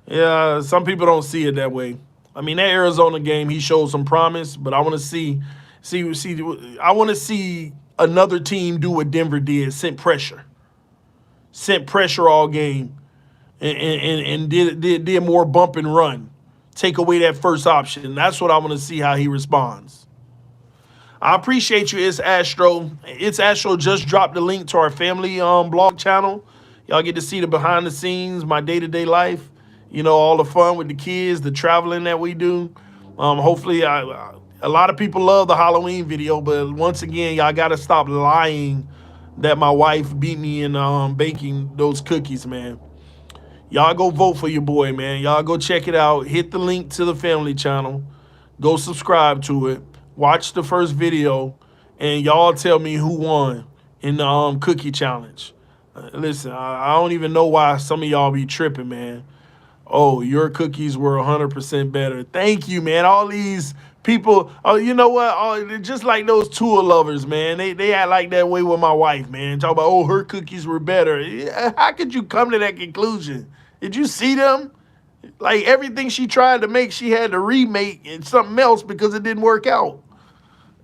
Yeah, some people don't see it that way. I mean, that Arizona game, he showed some promise, but I want to see. I want to see another team do what Denver did, sent pressure all game, and did more bump and run, take away that first option. That's what I want to see how he responds. I appreciate you, It's Astro. It's Astro just dropped the link to our family blog channel. Y'all get to see the behind the scenes, my day-to-day life. You know, all the fun with the kids, the traveling that we do. Hopefully, a lot of people love the Halloween video, but once again, y'all got to stop lying that my wife beat me in baking those cookies, man. Y'all go vote for your boy, man. Y'all go check it out. Hit the link to the family channel. Go subscribe to it. Watch the first video, and y'all tell me who won in the cookie challenge. Listen, I don't even know why some of y'all be tripping, man. Oh, your cookies were 100% better. Thank you, man. All these people, oh, you know what? Oh, just like those Tua lovers, man. They act like that way with my wife, man. Talk about, oh, her cookies were better. How could you come to that conclusion? Did you see them? Like everything she tried to make, she had to remake and something else because it didn't work out.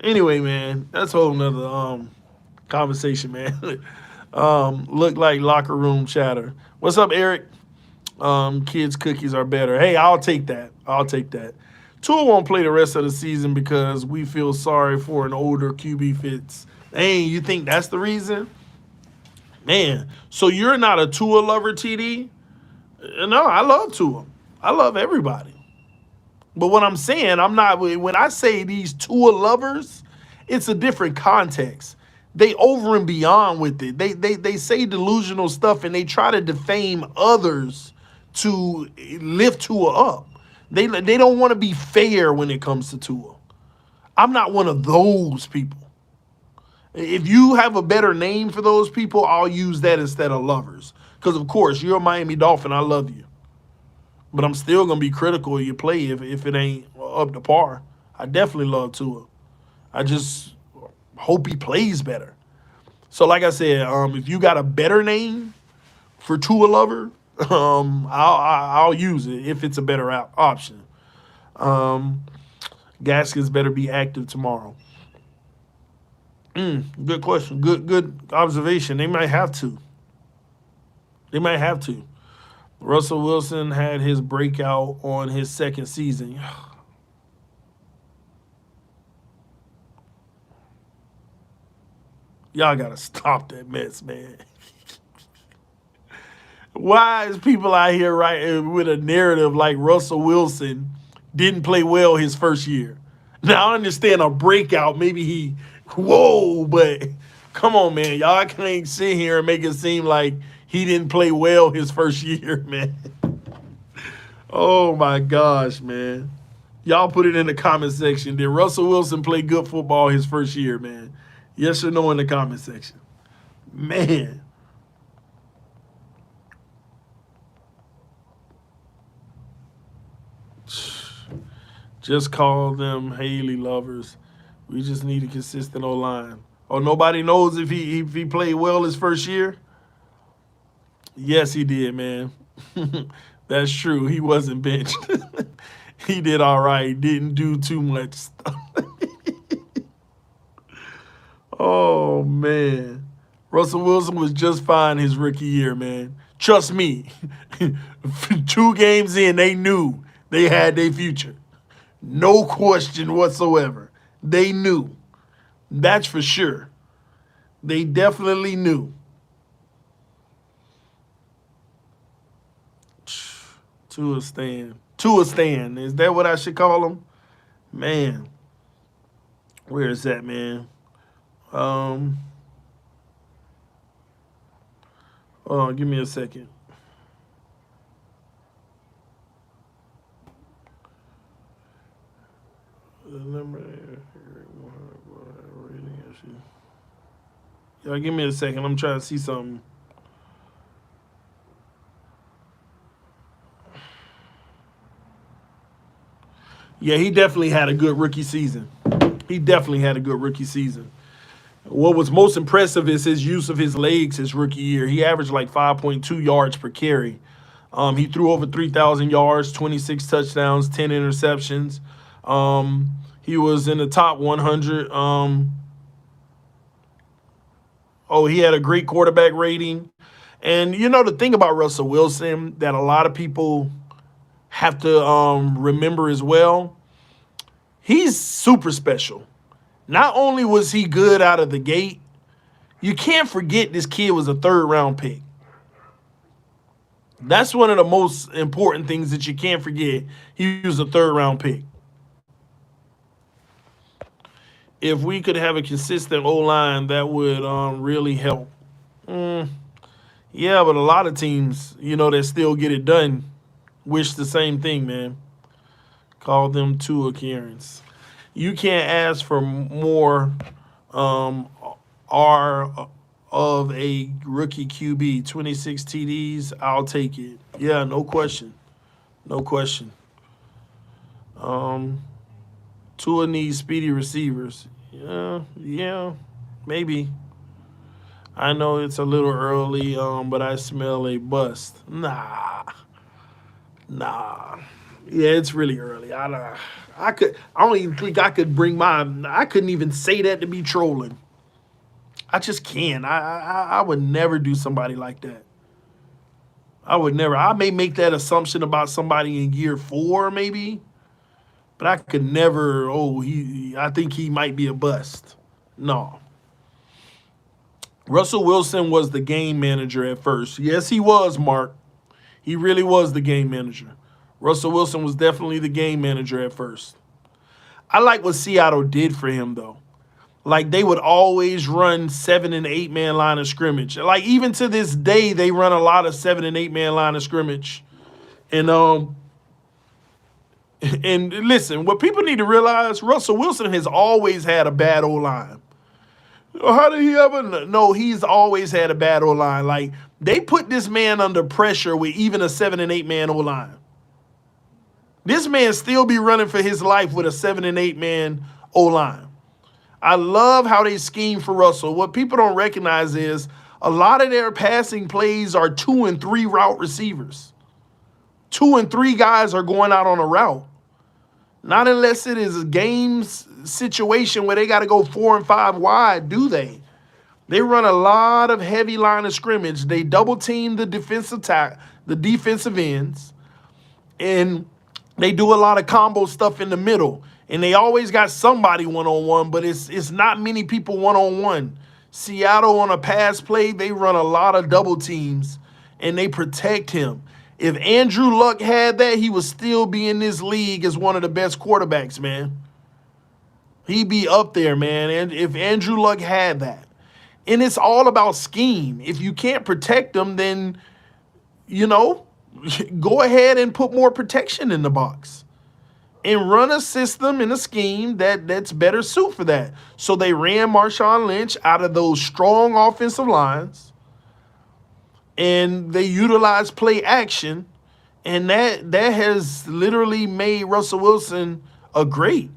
Anyway, man, that's a whole nother conversation, man. Look like locker room chatter. What's up, Eric? Kids' cookies are better. Hey, I'll take that. I'll take that. Tua won't play the rest of the season because we feel sorry for an older QB Fitz. Hey, you think that's the reason? Man, so you're not a Tua lover, TD? No, I love Tua. I love everybody. But what I'm saying, I'm not, when I say these Tua lovers, it's a different context. They over and beyond with it. They say delusional stuff and they try to defame others to lift Tua up. They don't want to be fair when it comes to Tua. I'm not one of those people. If you have a better name for those people, I'll use that instead of lovers. Because, of course, you're a Miami Dolphin. I love you. But I'm still going to be critical of your play if it ain't up to par. I definitely love Tua. I just hope he plays better. So, like I said, if you got a better name for Tua lover, I'll use it if it's a better option. Gaskins better be active tomorrow. Good question. Good observation. They might have to. Russell Wilson had his breakout on his second season. Y'all got to stop that mess, man. Why is people out here with a narrative like Russell Wilson didn't play well his first year? Now, I understand a breakout. Maybe but come on, man. Y'all can't sit here and make it seem like he didn't play well his first year, man. Oh, my gosh, man. Y'all put it in the comment section. Did Russell Wilson play good football his first year, man? Yes or no in the comment section. Man. Just call them Haley lovers. We just need a consistent O-line. Oh, nobody knows if he played well his first year? Yes, he did, man. That's true. He wasn't benched. He did all right. Didn't do too much stuff. Oh, man. Russell Wilson was just fine his rookie year, man. Trust me. 2 games in, they knew they had their future. No question whatsoever. They knew. That's for sure. They definitely knew. Tua Stan. Is that what I should call him? Man. Where is that, man? Give me a second. Y'all give me a second. I'm trying to see something. Yeah, he definitely had a good rookie season. He definitely had a good rookie season. What was most impressive is his use of his legs his rookie year. He averaged like 5.2 yards per carry. He threw over 3,000 yards, 26 touchdowns, 10 interceptions. He was in the top 100. He had a great quarterback rating. And you know the thing about Russell Wilson that a lot of people have to remember as well, he's super special. Not only was he good out of the gate, you can't forget this kid was a third-round pick. That's one of the most important things that you can't forget. He was a third-round pick. If we could have a consistent O-line, that would really help. Yeah, but a lot of teams, that still get it done, wish the same thing, man. Call them Tua Karens. You can't ask for more of a rookie QB. 26 TDs, I'll take it. Yeah, no question. No question. Tua needs speedy receivers. Yeah, maybe. I know it's a little early, but I smell a bust. Nah. Yeah, it's really early. I don't even think I could I couldn't even say that to be trolling. I just can't. I would never do somebody like that. I would never. I may make that assumption about somebody in year 4, maybe. But I could never, I think he might be a bust. No. Russell Wilson was the game manager at first. Yes, he was, Mark. He really was the game manager. Russell Wilson was definitely the game manager at first. I like what Seattle did for him, though. Like, they would always run 7- and 8-man line of scrimmage. Like, even to this day, they run a lot of 7- and 8-man line of scrimmage. And listen, what people need to realize, Russell Wilson has always had a bad O-line. How did he ever? No, he's always had a bad O-line. Like, they put this man under pressure with even a 7- and 8-man O-line. This man still be running for his life with a 7- and 8-man O-line. I love how they scheme for Russell. What people don't recognize is a lot of their passing plays are 2 and 3 route receivers. 2 and 3 guys are going out on a route. Not unless it is a game situation where they got to go 4 and 5 wide, do they? They run a lot of heavy line of scrimmage. They double team the defensive ends, and they do a lot of combo stuff in the middle. And they always got somebody one-on-one, but it's not many people one-on-one. Seattle on a pass play, they run a lot of double teams, and they protect him. If Andrew Luck had that, he would still be in this league as one of the best quarterbacks, man. He'd be up there, man. And if Andrew Luck had that. And it's all about scheme. If you can't protect them, then, go ahead and put more protection in the box. And run a system and a scheme that's better suited for that. So they ran Marshawn Lynch out of those strong offensive lines. And they utilize play action, and that has literally made Russell Wilson a great.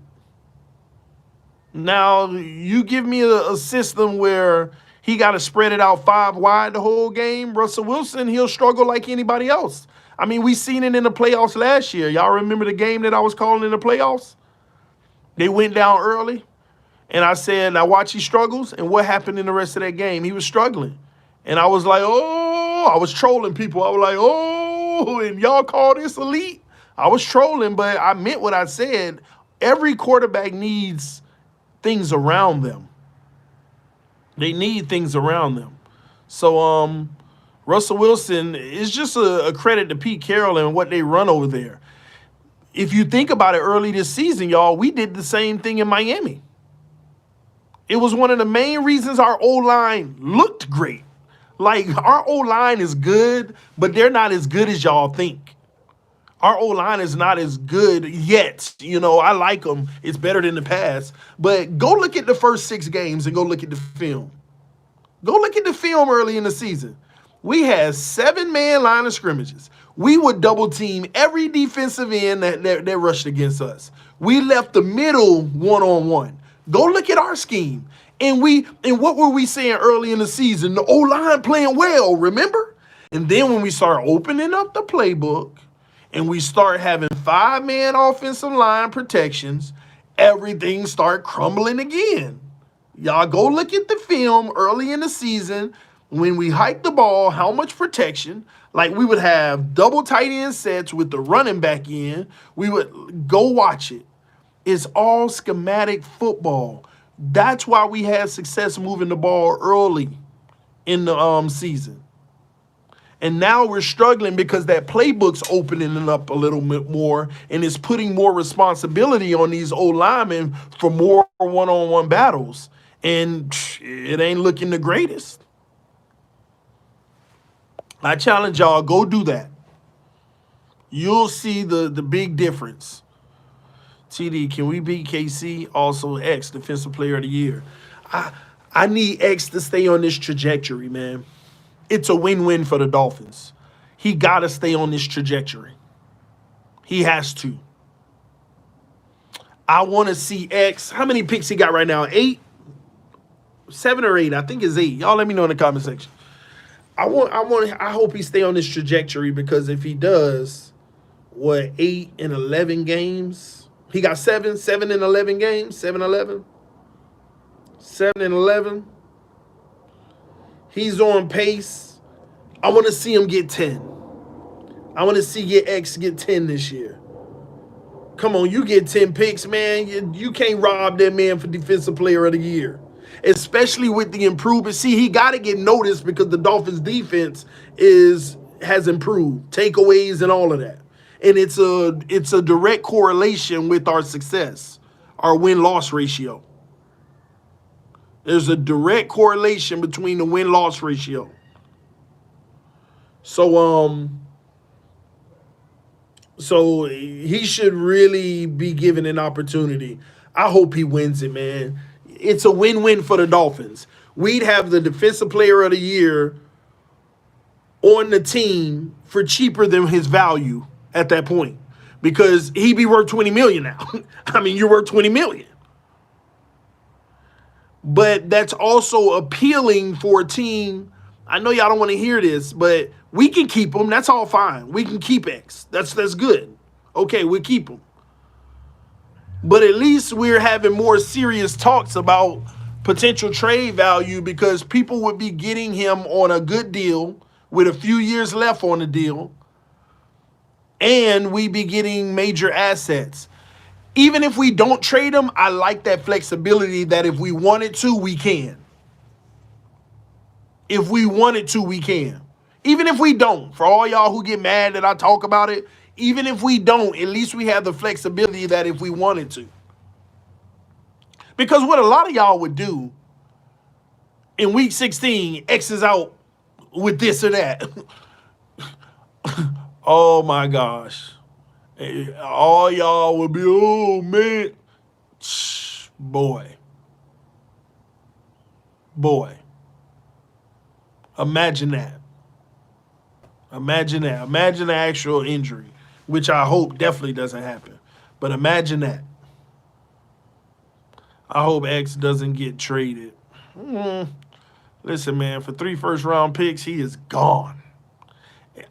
Now, you give me a system where he got to spread it out 5 wide the whole game, Russell Wilson, he'll struggle like anybody else. I mean, we seen it in the playoffs last year. Y'all remember the game that I was calling in the playoffs? They went down early, and I said, now watch he struggles, and what happened in the rest of that game? He was struggling. And I was like, I was trolling people. I was like, and y'all call this elite? I was trolling, but I meant what I said. Every quarterback needs things around them. They need things around them. So Russell Wilson is just a credit to Pete Carroll and what they run over there. If you think about it, early this season, y'all, we did the same thing in Miami. It was one of the main reasons our O-line looked great. Like, our O-line is good, but they're not as good as y'all think. Our O-line is not as good yet. You know, I like them. It's better than the past. But go look at the first 6 games and go look at the film. Go look at the film early in the season. We had 7-man line of scrimmages. We would double team every defensive end that rushed against us. We left the middle one-on-one. Go look at our scheme. And what were we saying early in the season? The O-line playing well, remember? And then when we start opening up the playbook and we start having 5-man offensive line protections, everything start crumbling again. Y'all go look at the film early in the season when we hiked the ball, how much protection. Like, we would have double tight end sets with the running back in. We would go watch it. It's all schematic football. That's why we had success moving the ball early in the season. And now we're struggling because that playbook's opening it up a little bit more and it's putting more responsibility on these old linemen for more one-on-one battles. And it ain't looking the greatest. I challenge y'all, go do that. You'll see the big difference. TD, can we beat KC? Also, X, Defensive Player of the Year. I need X to stay on this trajectory, man. It's a win-win for the Dolphins. He got to stay on this trajectory. He has to. I want to see X. How many picks he got right now? 8? 7 or 8? I think it's 8. Y'all let me know in the comment section. I hope he stay on this trajectory, because if he does, 8 and 11 games? He got 7 and 11 games? 7 and 11. He's on pace. I want to see him get 10. I want to see X get 10 this year. Come on, you get 10 picks, man. You can't rob that man for Defensive Player of the Year. Especially with the improvement. See, he got to get noticed because the Dolphins' defense has improved. Takeaways and all of that. And it's a direct correlation with our success, our win-loss ratio. There's a direct correlation between the win-loss ratio. So he should really be given an opportunity. I hope he wins it, man. It's a win-win for the Dolphins. We'd have the Defensive Player of the Year on the team for cheaper than his value at that point, because he'd be worth $20 million now. I mean, you're worth $20 million. But that's also appealing for a team. I know y'all don't want to hear this, but we can keep him. That's all fine. We can keep X. That's good. Okay, we'll keep him. But at least we're having more serious talks about potential trade value, because people would be getting him on a good deal with a few years left on the deal. And we be getting major assets. Even if we don't trade him, I like that flexibility that if we wanted to, we can. If we wanted to, we can. Even if we don't, for all y'all who get mad that I talk about it, even if we don't, at least we have the flexibility that if we wanted to. Because what a lot of y'all would do in week 16, X is out with this or that. Oh my gosh. All y'all would be, oh man. Boy. Imagine that. Imagine the actual injury, which I hope definitely doesn't happen. But imagine that. I hope X doesn't get traded. Listen, man, for 3 first-round picks, he is gone.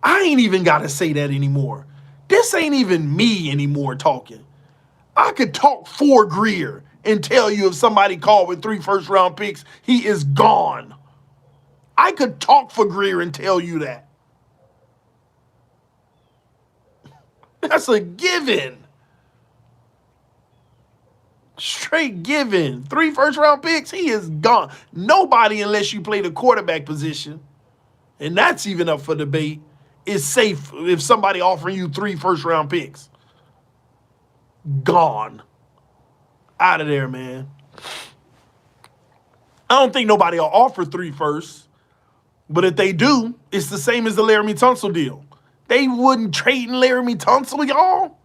I ain't even got to say that anymore. This ain't even me anymore talking. I could talk for Greer and tell you if somebody called with 3 first-round picks, he is gone. I could talk for Greer and tell you that. That's a given. Straight given. 3 first-round picks, he is gone. Nobody, unless you play the quarterback position, and that's even up for debate, is safe if somebody offering you 3 first-round picks. Gone. Out of there, man. I don't think nobody will offer 3 firsts. But if they do, it's the same as the Laramie Tunsil deal. They wouldn't trade in Laramie Tunsil, y'all.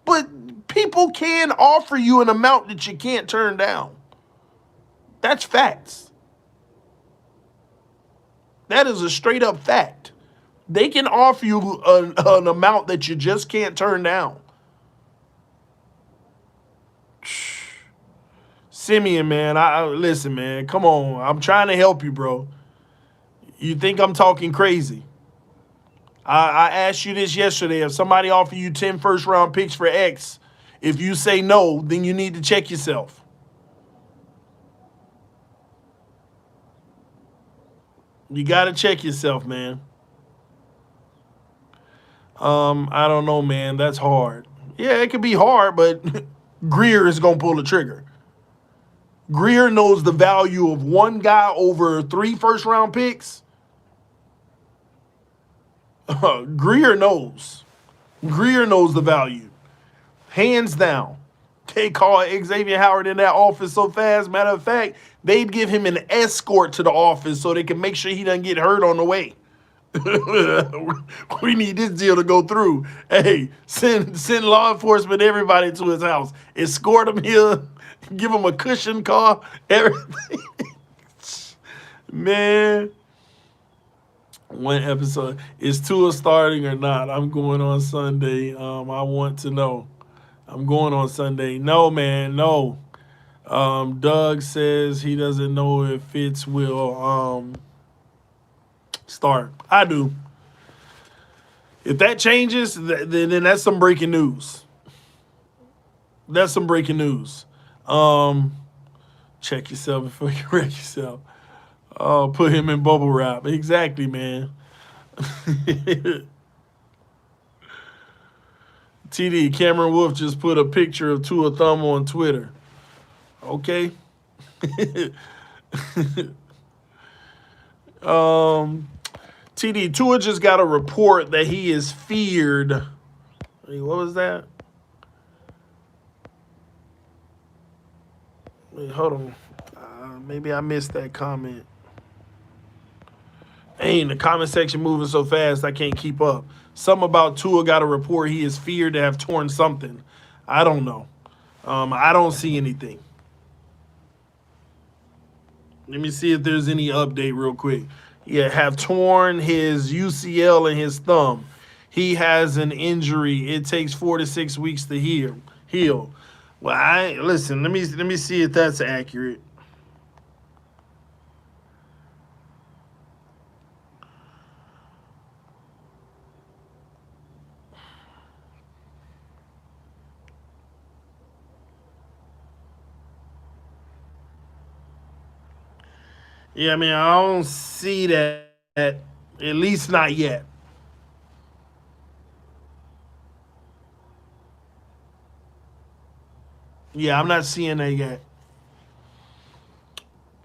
But people can offer you an amount that you can't turn down. That's facts. That is a straight up fact. They can offer you an amount that you just can't turn down. Simeon, man, listen, man, come on. I'm trying to help you, bro. You think I'm talking crazy? I asked you this yesterday. If somebody offered you 10 first-round picks for X, if you say no, then you need to check yourself. You got to check yourself, man. I don't know, man. That's hard. Yeah, it could be hard, but Greer is going to pull the trigger. Greer knows the value of one guy over 3 first-round picks. Greer knows. Greer knows the value. Hands down. They call Xavier Howard in that office so fast. Matter of fact, they'd give him an escort to the office so they can make sure he doesn't get hurt on the way. We need this deal to go through. Hey, send law enforcement, everybody to his house. Escort him here. Give him a cushion car. Everything. Man. One episode. Is Tua starting or not? I'm going on Sunday. I want to know. I'm going on Sunday. No, man, no. Doug says he doesn't know if Fitz will start. I do. If that changes, then that's some breaking news. That's some breaking news. Check yourself before you wreck yourself. Put him in bubble wrap. Exactly, man. TD, Cameron Wolf just put a picture of Tua Thumb on Twitter. Okay. TD, Tua just got a report that he is feared. Wait, what was that? Wait, hold on. Maybe I missed that comment. Dang, the comment section moving so fast I can't keep up. Something about Tua got a report he is feared to have torn something. I don't know. I don't see anything. Let me see if there's any update real quick. Yeah, have torn his UCL and his thumb. He has an injury. It takes 4 to 6 weeks to heal. Well, listen. Let me see if that's accurate. Yeah, I mean, I don't see that, at least not yet. Yeah, I'm not seeing that yet.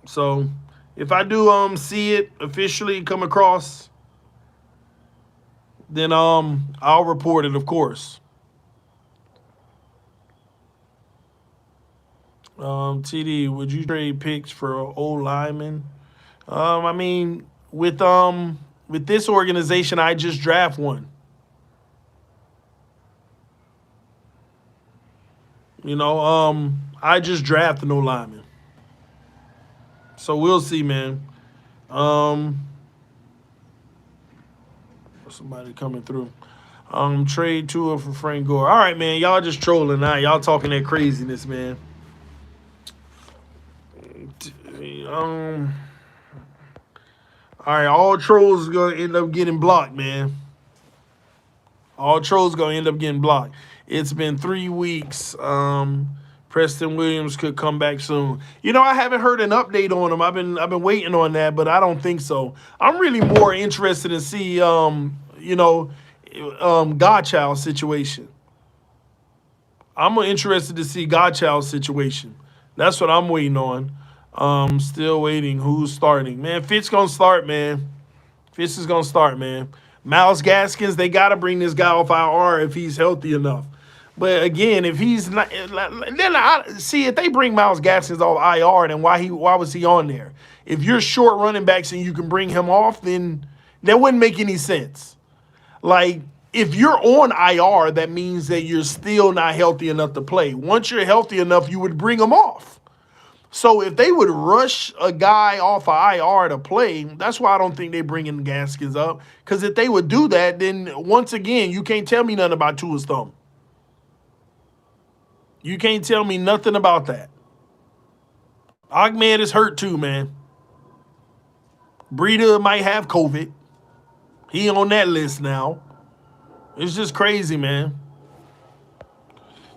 So, if I do see it officially come across, then I'll report it, of course. TD, would you trade picks for old linemen? I mean, with this organization, I just draft one. You know, I just draft no lineman. So we'll see, man. Somebody coming through. Trade Tua for Frank Gore. All right, man. Y'all just trolling now. Y'all talking that craziness, man. All right, all trolls is gonna end up getting blocked, man. All trolls gonna end up getting blocked. It's been 3 weeks. Preston Williams could come back soon. You know, I haven't heard an update on him. I've been waiting on that, but I don't think so. I'm really more interested in see Godchild's situation. I'm interested to see Godchild's situation. That's what I'm waiting on. Still waiting. Who's starting? Man, Fitz gonna start, man. Fitz is gonna start, man. Miles Gaskins, they gotta bring this guy off IR if he's healthy enough. But again, if he's not, then I see if they bring Miles Gaskins off IR, then why was he on there? If you're short running backs and you can bring him off, then that wouldn't make any sense. Like if you're on IR, that means that you're still not healthy enough to play. Once you're healthy enough, you would bring him off. So if they would rush a guy off of IR to play, that's why I don't think they bringing Gaskins up. Because if they would do that, then once again, you can't tell me nothing about Tua's thumb. You can't tell me nothing about that. Ahmed is hurt too, man. Breida might have COVID. He on that list now. It's just crazy, man.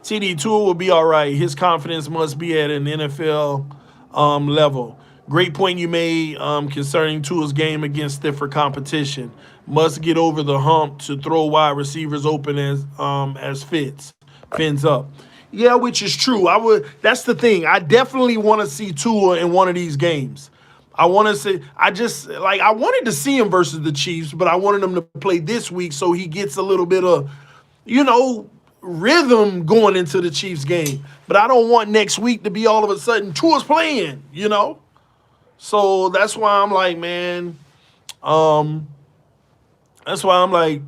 TD Tua will be all right. His confidence must be at an NFL level. Great point you made concerning Tua's game against stiffer competition. Must get over the hump to throw wide receivers open as Fitz fins up. Yeah, which is true. That's the thing. I definitely want to see Tua in one of these games. I wanted to see him versus the Chiefs, but I wanted him to play this week so he gets a little bit of, rhythm going into the Chiefs game. But I don't want next week to be all of a sudden Tua's playing, So that's why I'm like, man, that's why I'm like,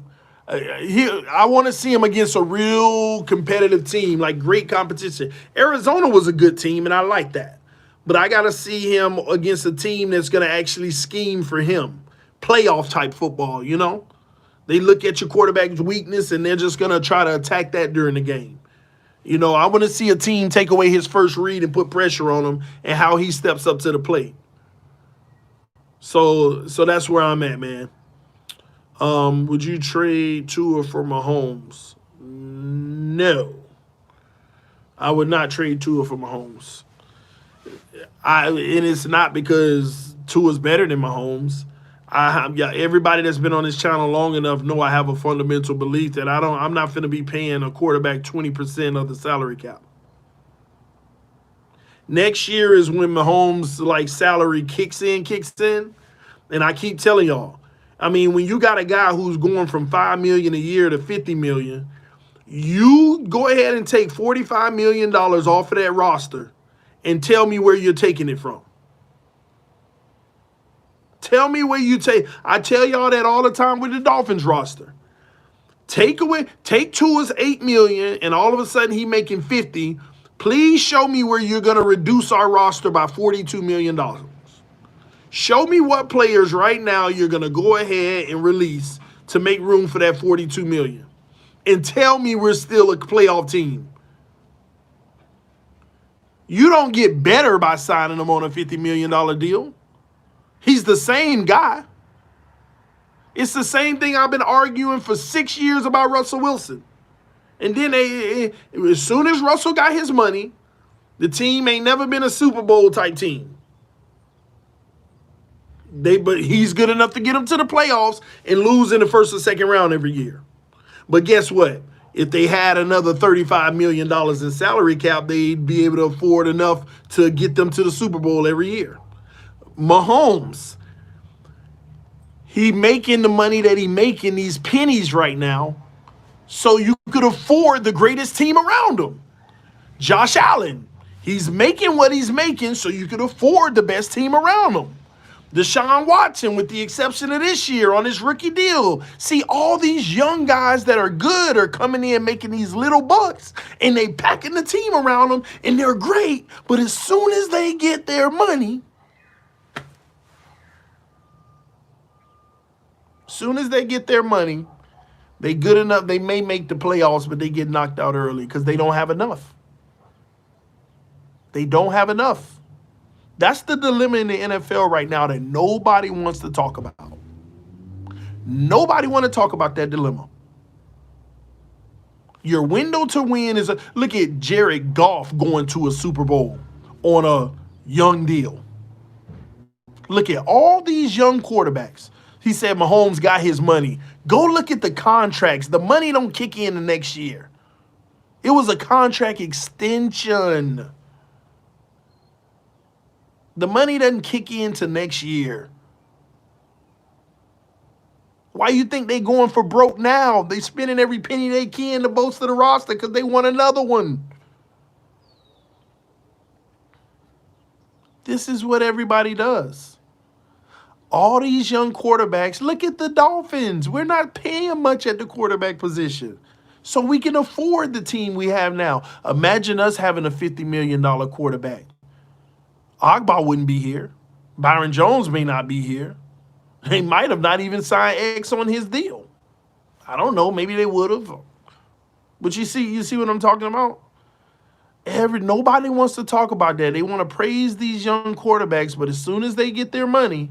I want to see him against a real competitive team, like great competition. Arizona was a good team, and I like that. But I got to see him against a team that's going to actually scheme for him. Playoff type football, They look at your quarterback's weakness, and they're just going to try to attack that during the game. I want to see a team take away his first read and put pressure on him and how he steps up to the plate. So that's where I'm at, man. Would you trade Tua for Mahomes? No. I would not trade Tua for Mahomes. And it's not because Tua's better than Mahomes. Everybody that's been on this channel long enough know I have a fundamental belief that I'm not going to be paying a quarterback 20% of the salary cap. Next year is when Mahomes' salary kicks in. And I keep telling y'all, when you got a guy who's going from $5 million a year to $50 million, you go ahead and take $45 million off of that roster and tell me where you're taking it from. Tell me where you take. I tell y'all that all the time with the Dolphins roster. Take Tua's $8 million and all of a sudden he making $50. Please show me where you're going to reduce our roster by $42 million. Show me what players right now you're going to go ahead and release to make room for that $42 million. And tell me we're still a playoff team. You don't get better by signing him on a $50 million deal. He's the same guy. It's the same thing I've been arguing for 6 years about Russell Wilson. And then as soon as Russell got his money, the team ain't never been a Super Bowl type team. But he's good enough to get them to the playoffs and lose in the first or second round every year. But guess what? If they had another $35 million in salary cap, they'd be able to afford enough to get them to the Super Bowl every year. Mahomes, he making the money that he making, these pennies right now, so you could afford the greatest team around him. Josh Allen, he's making what he's making so you could afford the best team around him. Deshaun Watson, with the exception of this year on his rookie deal. See, all these young guys that are good are coming in making these little bucks, and they packing the team around them, and they're great. But as soon as they get their money, they good enough. They may make the playoffs, but they get knocked out early because they don't have enough. They don't have enough. That's the dilemma in the NFL right now that nobody wants to talk about. Nobody want to talk about that dilemma. Your window to win is look at Jared Goff going to a Super Bowl on a young deal. Look at all these young quarterbacks. He said Mahomes got his money. Go look at the contracts. The money don't kick in the next year. It was a contract extension. The money doesn't kick in to next year. Why you think they going for broke now? They spending every penny they can to bolster the roster because they want another one. This is what everybody does. All these young quarterbacks, look at the Dolphins. We're not paying much at the quarterback position. So we can afford the team we have now. Imagine us having a $50 million quarterback. Agba wouldn't be here. Byron Jones may not be here. They might have not even signed X on his deal. I don't know. Maybe they would have. But you see what I'm talking about? Nobody wants to talk about that. They want to praise these young quarterbacks, but as soon as they get their money,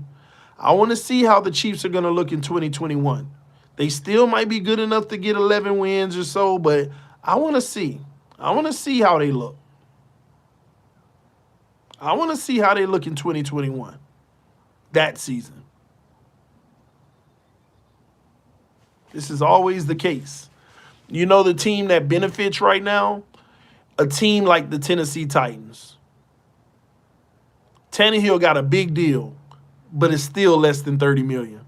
I want to see how the Chiefs are going to look in 2021. They still might be good enough to get 11 wins or so, but I want to see. I want to see how they look. I want to see how they look in 2021, that season. This is always the case. You know the team that benefits right now? A team like the Tennessee Titans. Tannehill got a big deal, but it's still less than $30 million.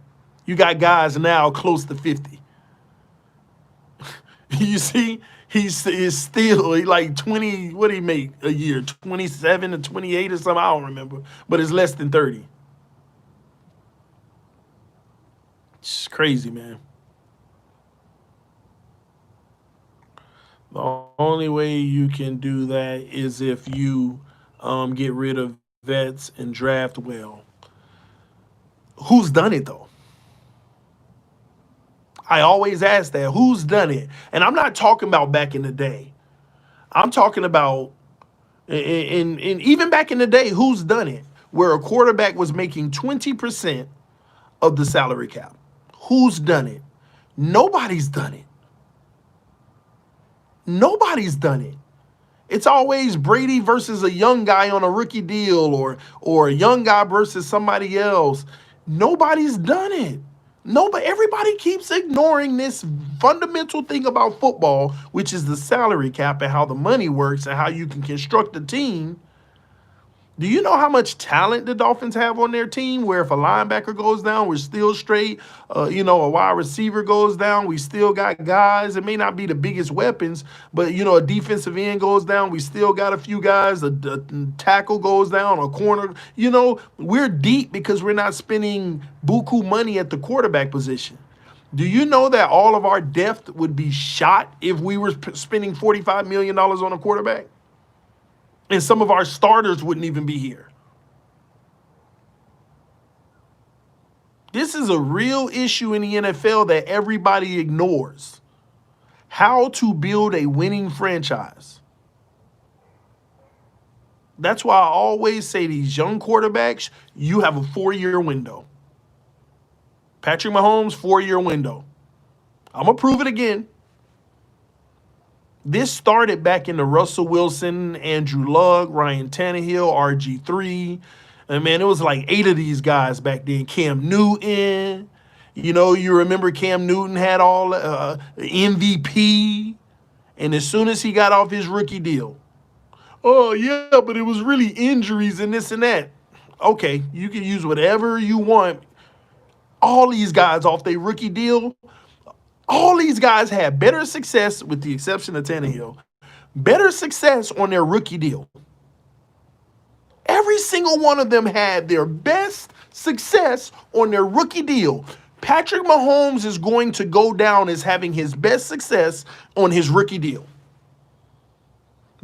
You got guys now close to 50. You see, he's still like 20, what do he make a year? 27 or 28 or something, I don't remember. But it's less than 30. It's crazy, man. The only way you can do that is if you get rid of vets and draft well. Who's done it, though? I always ask that. Who's done it? And I'm not talking about back in the day. I'm talking about, in even back in the day, who's done it? Where a quarterback was making 20% of the salary cap. Who's done it? Nobody's done it. Nobody's done it. It's always Brady versus a young guy on a rookie deal or a young guy versus somebody else. Nobody's done it. Nobody, everybody keeps ignoring this fundamental thing about football, which is the salary cap and how the money works and how you can construct a team. Do you know how much talent the Dolphins have on their team where if a linebacker goes down, we're still straight? A wide receiver goes down, we still got guys. It may not be the biggest weapons, but, a defensive end goes down, we still got a few guys. A tackle goes down, a corner. We're deep because we're not spending buku money at the quarterback position. Do you know that all of our depth would be shot if we were spending $45 million on a quarterback? And some of our starters wouldn't even be here. This is a real issue in the NFL that everybody ignores. How to build a winning franchise. That's why I always say these young quarterbacks, you have a 4-year window. Patrick Mahomes, 4-year window. I'm going to prove it again. This started back in the Russell Wilson, Andrew Luck, Ryan Tannehill, RG3. And, man, it was like 8 of these guys back then. Cam Newton. You remember Cam Newton had all MVP. And as soon as he got off his rookie deal, oh, yeah, but it was really injuries and this and that. Okay, you can use whatever you want. All these guys off their rookie deal, all these guys had better success, with the exception of Tannehill, better success on their rookie deal. Every single one of them had their best success on their rookie deal. Patrick Mahomes is going to go down as having his best success on his rookie deal.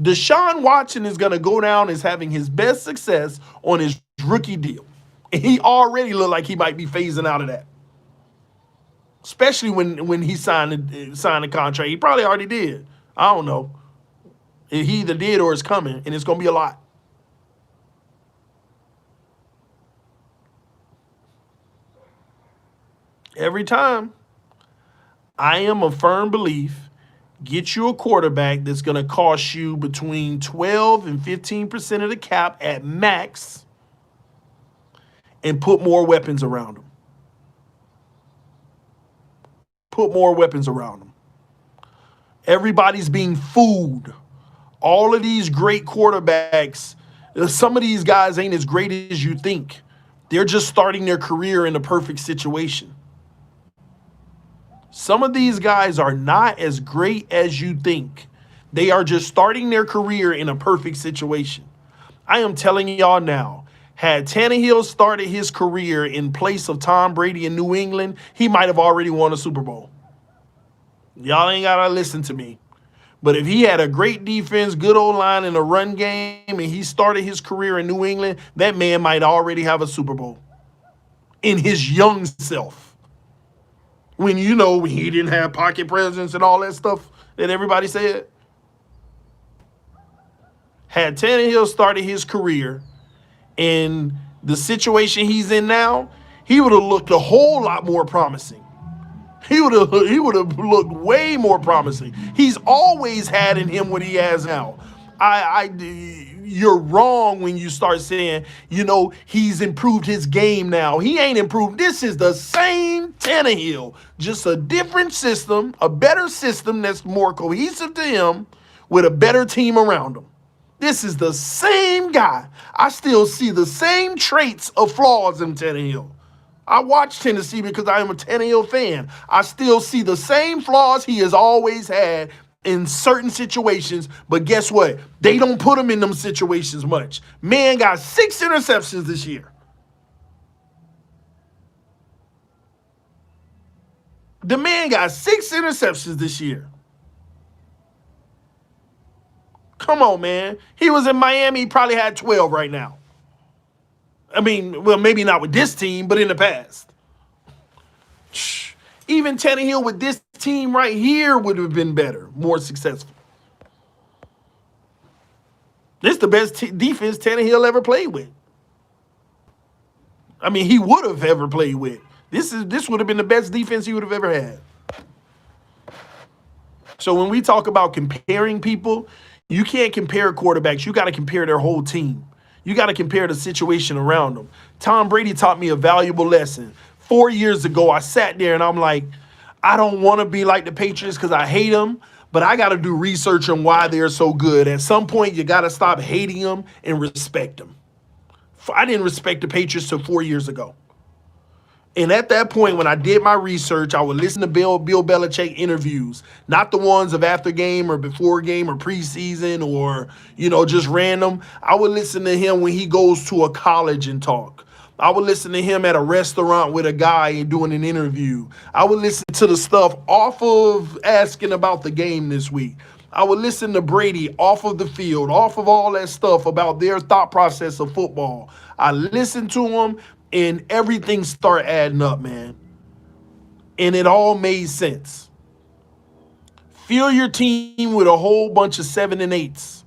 Deshaun Watson is going to go down as having his best success on his rookie deal. And he already looked like he might be phasing out of that. Especially when he signed the contract. He probably already did. I don't know. He either did or is coming, and it's going to be a lot. Every time, I am a firm belief, get you a quarterback that's going to cost you between 12 and 15% of the cap at max and put more weapons around him. Put more weapons around him. Everybody's being fooled. All of these great quarterbacks, some of these guys ain't as great as you think. They're just starting their career in a perfect situation. Some of these guys are not as great as you think. They are just starting their career in a perfect situation. I am telling y'all now, had Tannehill started his career in place of Tom Brady in New England, he might have already won a Super Bowl. Y'all ain't got to listen to me. But if he had a great defense, good old line, and a run game, and he started his career in New England, that man might already have a Super Bowl in his young self. When he didn't have pocket presence and all that stuff that everybody said. Had Tannehill started his career in the situation he's in now, he would have looked a whole lot more promising. He would have looked way more promising. He's always had in him what he has now. You're wrong when you start saying, he's improved his game now. He ain't improved. This is the same Tannehill, just a different system, a better system that's more cohesive to him with a better team around him. This is the same guy. I still see the same traits of flaws in Tannehill. I watch Tennessee because I am a Tannehill fan. I still see the same flaws he has always had in certain situations, but guess what? They don't put him in them situations much. Man got 6 interceptions this year. The man got 6 interceptions this year. Come on, man. He was in Miami, he probably had 12 right now. I mean, well, maybe not with this team, but in the past. Even Tannehill with this team right here would have been better, more successful. This is the best defense Tannehill ever played with. I mean, he would have ever played with. This would have been the best defense he would have ever had. So when we talk about comparing people, you can't compare quarterbacks. You got to compare their whole team. You got to compare the situation around them. Tom Brady taught me a valuable lesson. 4 years ago, I sat there and I'm like, I don't want to be like the Patriots because I hate them, but I got to do research on why they're so good. At some point, you got to stop hating them and respect them. I didn't respect the Patriots till 4 years ago. And at that point, when I did my research, I would listen to Bill Belichick interviews, not the ones of after game or before game or preseason or, just random. I would listen to him when he goes to a college and talk. I would listen to him at a restaurant with a guy and doing an interview. I would listen to the stuff off of asking about the game this week. I would listen to Brady off of the field, off of all that stuff about their thought process of football. I listened to him and everything started adding up, man. And it all made sense. Fill your team with a whole bunch of 7 and 8s.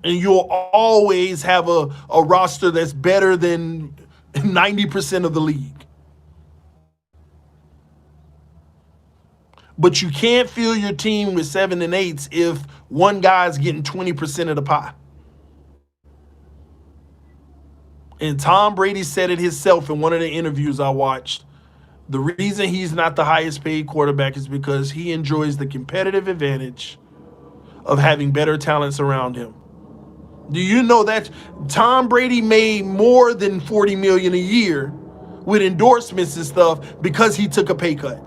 And you'll always have a roster that's better than 90% of the league. But you can't fill your team with 7 and 8s if one guy's getting 20% of the pie. And Tom Brady said it himself in one of the interviews I watched. The reason he's not the highest paid quarterback is because he enjoys the competitive advantage of having better talents around him. Do you know that Tom Brady made more than $40 million a year with endorsements and stuff because he took a pay cut?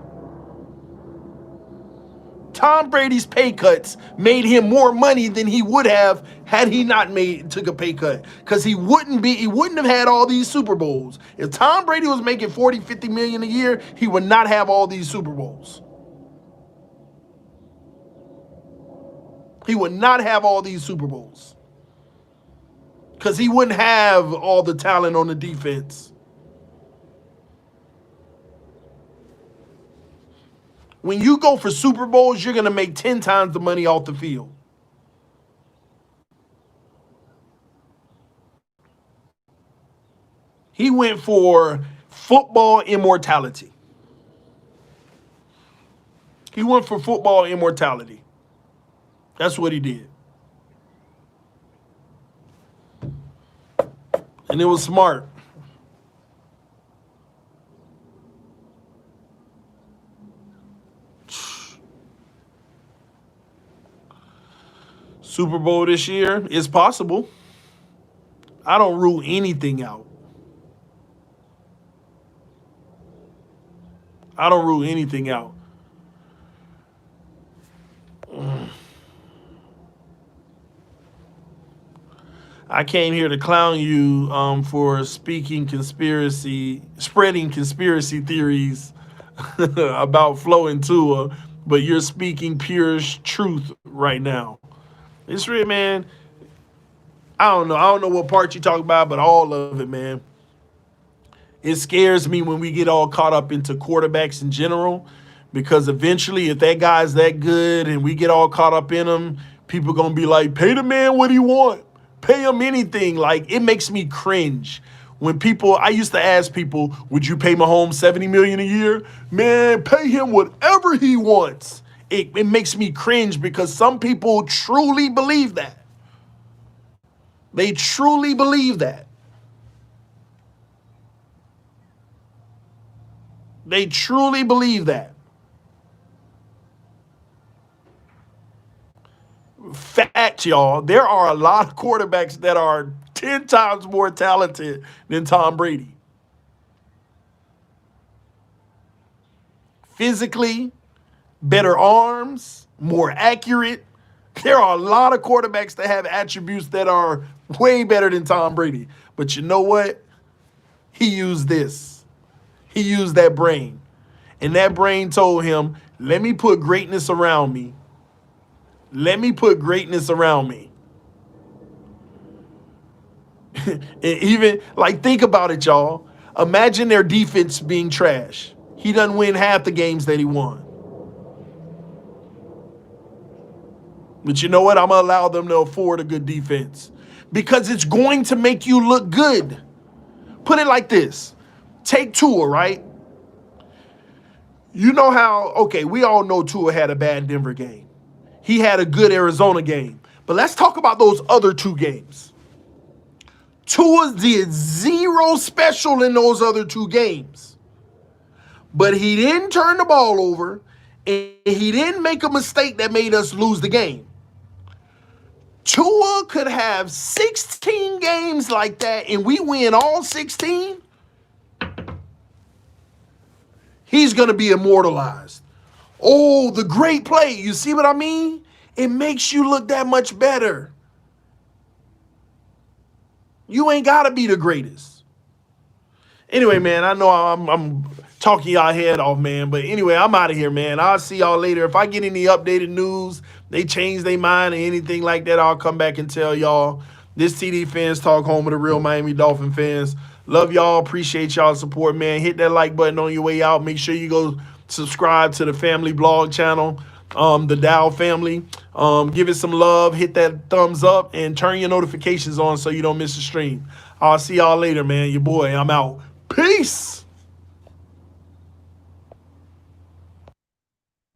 Tom Brady's pay cuts made him more money than he would have had he not took a pay cut, because he wouldn't have had all these Super Bowls. If Tom Brady was making 40, 50 million a year, he would not have all these Super Bowls. He would not have all these Super Bowls because he wouldn't have all the talent on the defense. When you go for Super Bowls, you're going to make 10 times the money off the field. He went for football immortality. He went for football immortality. That's what he did. And it was smart. Super Bowl this year is possible. I don't rule anything out. I don't rule anything out. I came here to clown you for spreading conspiracy theories about Flo and Tua, but you're speaking pure truth right now. It's real, man. I don't know. I don't know what part you talk about, but all of it, man. It scares me when we get all caught up into quarterbacks in general, because eventually, if that guy's that good and we get all caught up in him, people gonna be like, pay the man what he want. Pay him anything. Like, it makes me cringe. When people, I used to ask people, would you pay Mahomes $70 million a year? Man, pay him whatever he wants. It makes me cringe because some people truly believe that. They truly believe that. They truly believe that. Fact, y'all, there are a lot of quarterbacks that are 10 times more talented than Tom Brady. Physically, better arms, more accurate. There are a lot of quarterbacks that have attributes that are way better than Tom Brady. But you know what? He used this. He used that brain. And that brain told him, let me put greatness around me. Let me put greatness around me. And even, like, think about it, y'all. Imagine their defense being trash. He doesn't win half the games that he won. But you know what? I'm going to allow them to afford a good defense because it's going to make you look good. Put it like this. Take Tua, right? You know how, okay, we all know Tua had a bad Denver game. He had a good Arizona game. But let's talk about those other two games. Tua did zero special in those other two games. But he didn't turn the ball over, and he didn't make a mistake that made us lose the game. Tua could have 16 games like that, and we win all 16. He's going to be immortalized. Oh, the great play. You see what I mean? It makes you look that much better. You ain't got to be the greatest. Anyway, man, I know I'm talking y'all head off, man. But anyway, I'm out of here, man. I'll see y'all later. If I get any updated news, they change their mind or anything like that, I'll come back and tell y'all. This TD Fans Talk, home of the real Miami Dolphin fans. Love y'all. Appreciate y'all's support, man. Hit that like button on your way out. Make sure you go subscribe to the family blog channel, the Dow family. Give it some love. Hit that thumbs up and turn your notifications on so you don't miss a stream. I'll see y'all later, man. Your boy, I'm out. Peace.